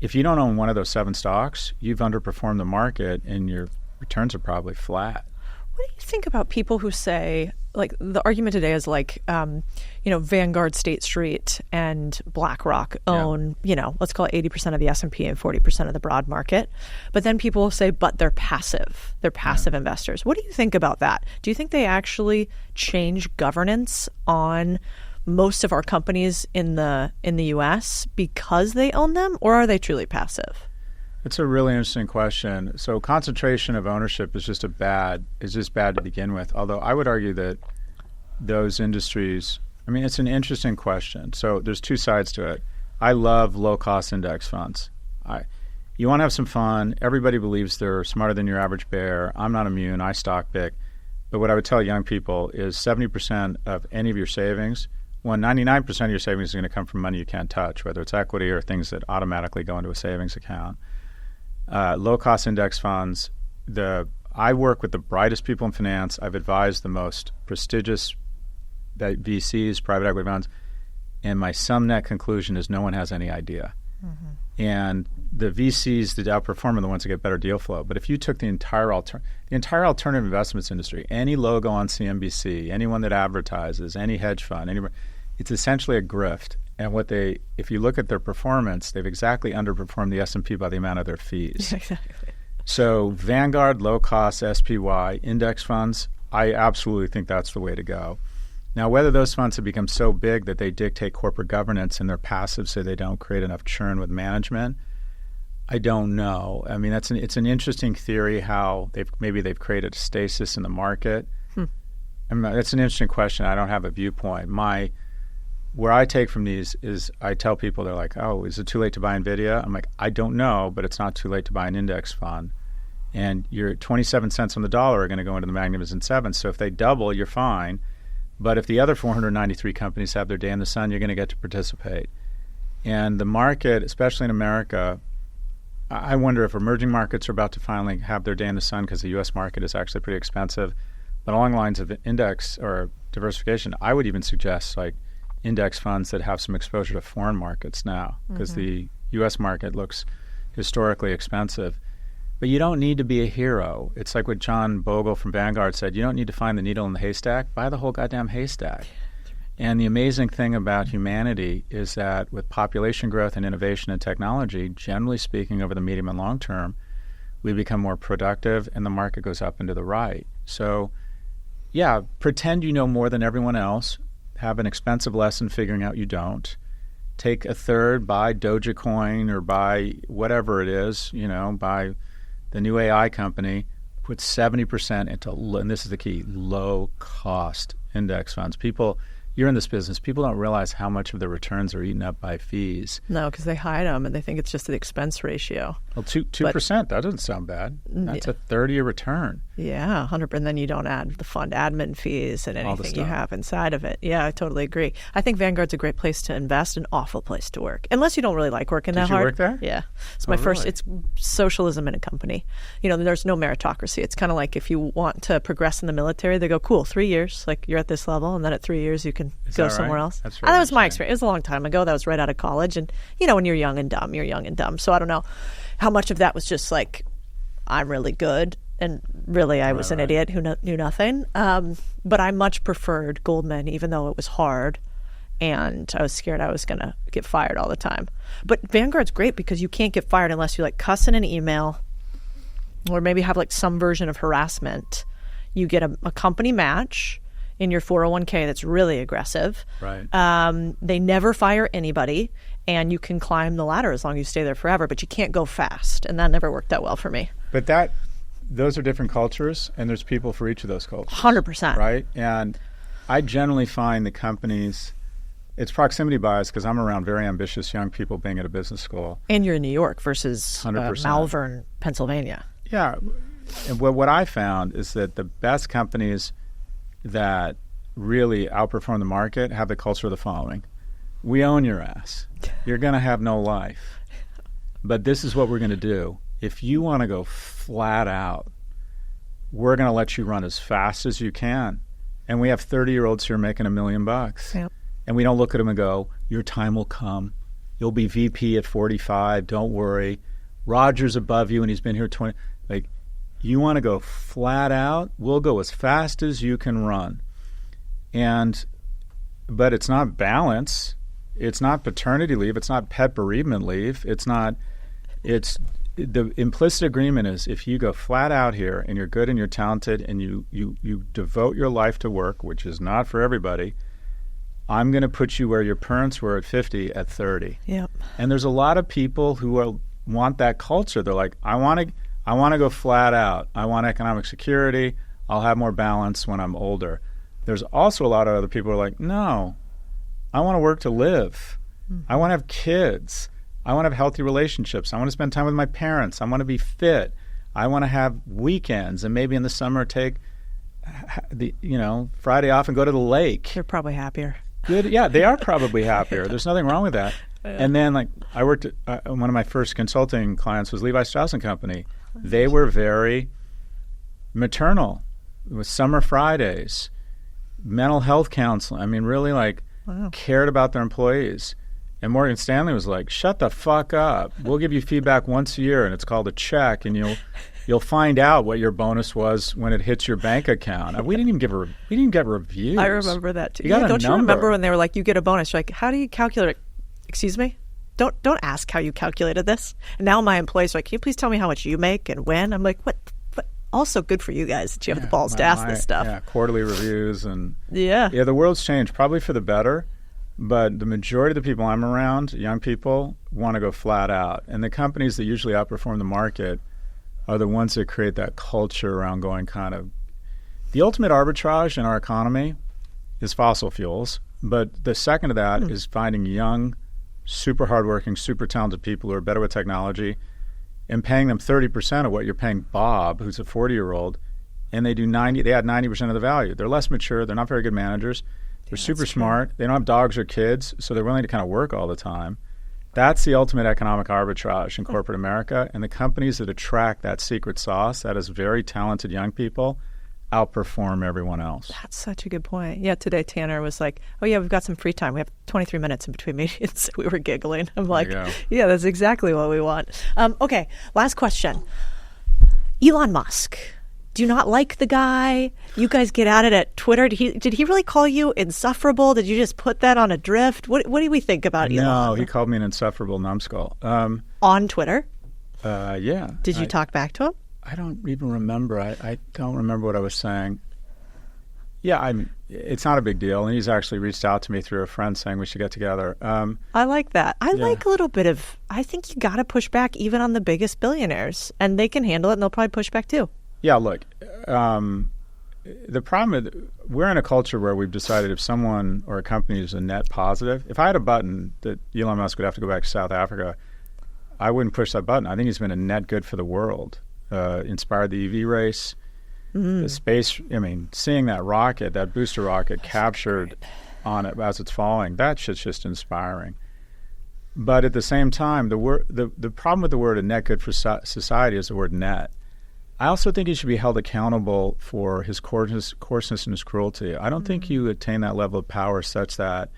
if you don't own one of those 7 stocks, you've underperformed the market and your returns are probably flat. What do you think about people who say, the argument today is Vanguard, State Street, and BlackRock own, let's call it 80% of the S&P and 40% of the broad market. But then people will say, but they're passive. They're passive investors. What do you think about that? Do you think they actually change governance on most of our companies in the U.S. because they own them, or are they truly passive? It's a really interesting question. So concentration of ownership is just bad to begin with. Although I would argue that those industries, it's an interesting question. So there's 2 sides to it. I love low-cost index funds. You want to have some fun. Everybody believes they're smarter than your average bear. I'm not immune. I stock pick. But what I would tell young people is 70% of any of your savings, 99% of your savings is going to come from money you can't touch, whether it's equity or things that automatically go into a savings account. Low-cost index funds, I work with the brightest people in finance. I've advised the most prestigious VCs, private equity funds, and my sum net conclusion is no one has any idea. Mm-hmm. And the VCs that outperform are the ones that get better deal flow. But if you took the entire alternative investments industry, any logo on CNBC, anyone that advertises, any hedge fund, it's essentially a grift. And if you look at their performance, they've exactly underperformed the S&P by the amount of their fees. Exactly. So Vanguard, low-cost SPY, index funds, I absolutely think that's the way to go. Now, whether those funds have become so big that they dictate corporate governance and they're passive so they don't create enough churn with management, I don't know. I mean, it's an interesting theory how they've created a stasis in the market. I mean, that's an interesting question. I don't have a viewpoint. Where I take from these is I tell people, they're like, oh, is it too late to buy NVIDIA? I'm like, I don't know, but it's not too late to buy an index fund. And your 27 cents on the dollar are going to go into the Magnificent Seven. So if they double, you're fine. But if the other 493 companies have their day in the sun, you're going to get to participate. And the market, especially in America, I wonder if emerging markets are about to finally have their day in the sun because the U.S. market is actually pretty expensive. But along the lines of index or diversification, I would even suggest like index funds that have some exposure to foreign markets now because the U.S. market looks historically expensive. But you don't need to be a hero. It's like what John Bogle from Vanguard said, you don't need to find the needle in the haystack, buy the whole goddamn haystack. And the amazing thing about humanity is that with population growth and innovation and technology, generally speaking over the medium and long term, we become more productive and the market goes up and to the right. So yeah, pretend you know more than everyone else, have an expensive lesson figuring out you don't. Take a third, buy Dogecoin or buy whatever it is, buy the new AI company, put 70% into, and this is the key, low-cost index funds. You're in this business. People don't realize how much of their returns are eaten up by fees. No, because they hide them and they think it's just the expense ratio. Well, 2%, that doesn't sound bad. That's a 30-year return. Yeah, 100%. And then you don't add the fund admin fees and anything you have inside of it. Yeah, I totally agree. I think Vanguard's a great place to invest, an awful place to work. Unless you don't really like working that hard. Did you work there? Yeah. It's my first, it's socialism in a company. There's no meritocracy. It's kind of like if you want to progress in the military, they go, cool, 3 years, like you're at this level, and then at 3 years you can go somewhere else. That's that was my experience. It was a long time ago. That was right out of college. And, when you're young and dumb, you're young and dumb. So I don't know how much of that was just like, I'm really good. And really, I was an idiot who knew nothing. But I much preferred Goldman, even though it was hard. And I was scared I was going to get fired all the time. But Vanguard's great because you can't get fired unless you cuss in an email or maybe have some version of harassment. You get a company match in your 401k that's really aggressive. Right. They never fire anybody, and you can climb the ladder as long as you stay there forever, but you can't go fast, and that never worked out well for me. But those are different cultures, and there's people for each of those cultures. 100%. Right? And I generally find the companies, it's proximity bias because I'm around very ambitious young people being at a business school. And you're in New York versus 100%. Malvern, Pennsylvania. Yeah. And what I found is that the best companies that really outperform the market have the culture of the following. We own your ass. You're going to have no life. But this is what we're going to do. If you want to go flat out, we're going to let you run as fast as you can. And we have 30-year-olds here making $1 million. Yep. And we don't look at them and go, your time will come. You'll be VP at 45. Don't worry. Roger's above you and he's been here 20. You want to go flat out, we'll go as fast as you can run. But it's not balance. It's not paternity leave. It's not pet bereavement leave. The implicit agreement is if you go flat out here and you're good and you're talented and you devote your life to work, which is not for everybody, I'm going to put you where your parents were at 50 at 30. Yep. And there's a lot of people who want that culture. They're like, I want to go flat out. I want economic security. I'll have more balance when I'm older. There's also a lot of other people who are like, no, I want to work to live. I want to have kids. I want to have healthy relationships. I want to spend time with my parents. I want to be fit. I want to have weekends and maybe in the summer take Friday off and go to the lake. They're probably happier. Good. Yeah, they are probably happier. There's nothing wrong with that. Yeah. And then I worked at one of my first consulting clients was Levi Strauss & Company. They were very maternal with summer Fridays, mental health counseling. I mean, really cared about their employees. And Morgan Stanley was like, shut the fuck up. We'll give you feedback once a year, and it's called a check, and you'll find out what your bonus was when it hits your bank account. We didn't even get reviews. I remember that too. You got a don't number. You remember when they were like, you get a bonus? You're like, how do you calculate it? excuse me? Don't ask how you calculated this. And now my employees are like, can you please tell me how much you make and when? I'm like, what? Also good for you guys that you have the balls to ask this stuff. Yeah, quarterly reviews and yeah, the world's changed, probably for the better. But the majority of the people I'm around, young people, want to go flat out. And the companies that usually outperform the market are the ones that create that culture around going kind of. The ultimate arbitrage in our economy is fossil fuels. But the second of that is finding young, super hardworking, super talented people who are better with technology and paying them 30% of what you're paying Bob, who's a 40-year-old, and they add 90% of the value. They're less mature. They're not very good managers. They're super smart. They don't have dogs or kids, so they're willing to kind of work all the time. That's the ultimate economic arbitrage in corporate America. And the companies that attract that secret sauce, that is very talented young people, outperform everyone else. That's such a good point. Yeah, today Tanner was like, oh yeah, we've got some free time. We have 23 minutes in between meetings. We were giggling. I'm like, yeah, that's exactly what we want. Okay, last question. Elon Musk. Do you not like the guy? You guys get at it at Twitter. Did he really call you insufferable? Did you just put that on a drift? What do we think about Elon? No, he called me an insufferable numbskull. On Twitter? Yeah. Did you talk back to him? I don't even remember. I don't remember what I was saying. Yeah, it's not a big deal. And he's actually reached out to me through a friend saying we should get together. I like that. I like a little bit of, I think you got to push back even on the biggest billionaires. And they can handle it and they'll probably push back too. Yeah, look, the problem is we're in a culture where we've decided if someone or a company is a net positive, if I had a button that Elon Musk would have to go back to South Africa, I wouldn't push that button. I think he's been a net good for the world. Inspired the EV race, the space. I mean, seeing that rocket, that booster rocket captured on it as it's falling, that shit's just inspiring. But at the same time, the problem with the word a net good for society is the word net. I also think he should be held accountable for his coarseness and his cruelty. I don't think you attain that level of power such that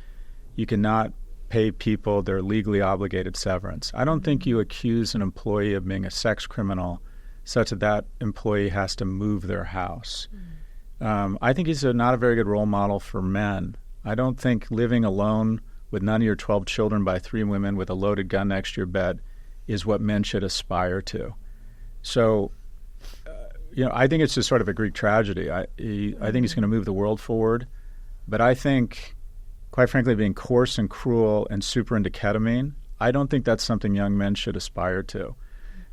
you cannot pay people their legally obligated severance. I don't think you accuse an employee of being a sex criminal such that that employee has to move their house. I think he's not a very good role model for men. I don't think living alone with none of your 12 children by 3 women with a loaded gun next to your bed is what men should aspire to. So, I think it's just sort of a Greek tragedy. I think he's going to move the world forward. But I think, quite frankly, being coarse and cruel and super into ketamine, I don't think that's something young men should aspire to.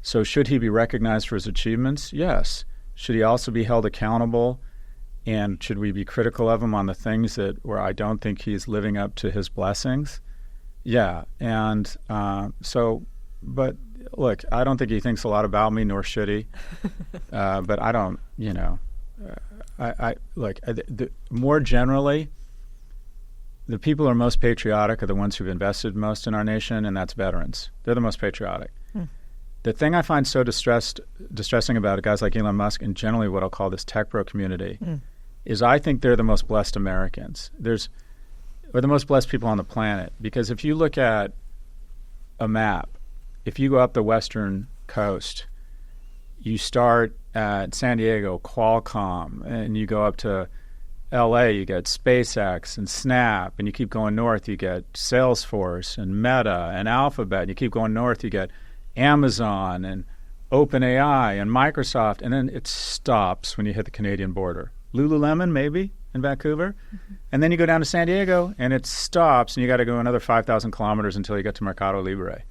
So should he be recognized for his achievements? Yes. Should he also be held accountable? And should we be critical of him on the things where I don't think he's living up to his blessings? Yeah. And but look, I don't think he thinks a lot about me, nor should he. But I don't, more generally, the people who are most patriotic are the ones who've invested most in our nation, and that's veterans. They're the most patriotic. The thing I find so distressing about guys like Elon Musk and generally what I'll call this tech bro community is I think they're the most blessed Americans. Or the most blessed people on the planet. Because if you look at a map, if you go up the western coast, you start at San Diego, Qualcomm, and you go up to LA, you get SpaceX and Snap, and you keep going north, you get Salesforce and Meta and Alphabet, and you keep going north, you get Amazon and OpenAI and Microsoft, and then it stops when you hit the Canadian border. Lululemon, maybe, in Vancouver. And then you go down to San Diego, and it stops, and you got to go another 5,000 kilometers until you get to Mercado Libre.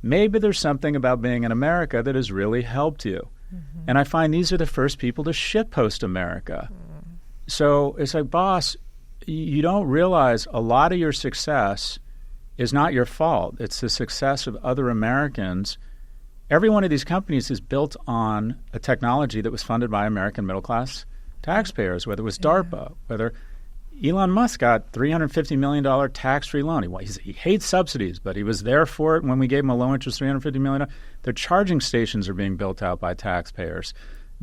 Maybe there's something about being in America that has really helped you. And I find these are the first people to shitpost America. So it's like, boss, you don't realize a lot of your success is not your fault. It's the success of other Americans. Every one of these companies is built on a technology that was funded by American middle-class taxpayers, whether it was DARPA, whether Elon Musk got $350 million tax-free loan. He hates subsidies, but he was there for it when we gave him a low-interest $350 million. Their charging stations are being built out by taxpayers.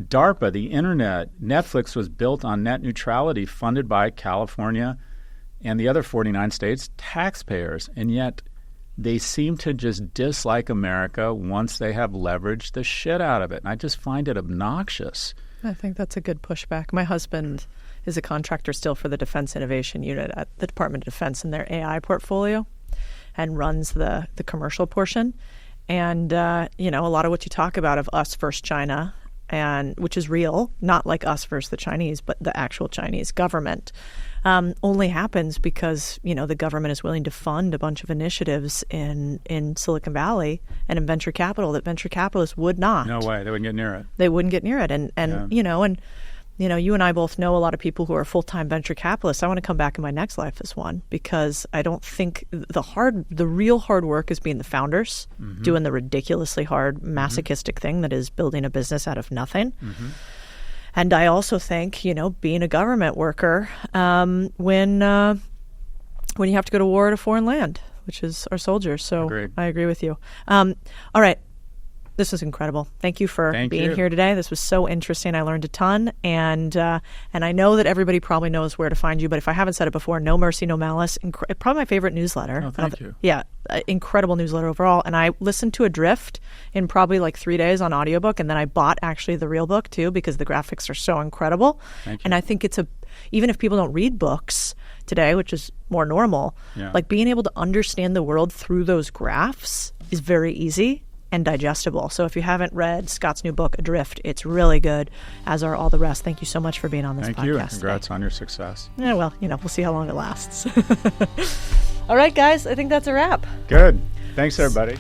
DARPA, the internet, Netflix was built on net neutrality funded by California and the other 49 states' taxpayers. And yet they seem to just dislike America once they have leveraged the shit out of it. And I just find it obnoxious. I think that's a good pushback. My husband is a contractor still for the Defense Innovation Unit at the Department of Defense in their AI portfolio. and runs the commercial portion. And, you know, a lot of what you talk about of us versus China, and which is real, not like us versus the Chinese, but the actual Chinese government, only happens because, you know, the government is willing to fund a bunch of initiatives in Silicon Valley and in venture capital that venture capitalists would not. No way. They wouldn't get near it. They wouldn't get near it. And Yeah. you know, you and I both know a lot of people who are full-time venture capitalists. I want to come back in my next life as one, because I don't think the real hard work is being the founders, doing the ridiculously hard masochistic thing that is building a business out of nothing. And I also think, you know, being a government worker, when you have to go to war at a foreign land, which is our soldiers. So Agreed. I agree with you. All right. This was incredible. Thank you for being here today. This was so interesting. I learned a ton, and I know that everybody probably knows where to find you. But if I haven't said it before, No Mercy, No Malice, probably my favorite newsletter. Oh, thank you. Yeah, incredible newsletter overall. And I listened to Adrift in probably like 3 days on audiobook, and then I bought actually the real book too because the graphics are so incredible. Thank you. And I think even if people don't read books today, which is more normal, like being able to understand the world through those graphs is very easy and digestible. So if you haven't read Scott's new book, Adrift, it's really good, as are all the rest. Thank you so much for being on this podcast. Thank you, and congrats on your success. Yeah, well, you know, we'll see how long it lasts. All right, guys, I think that's a wrap. Good. Thanks, everybody.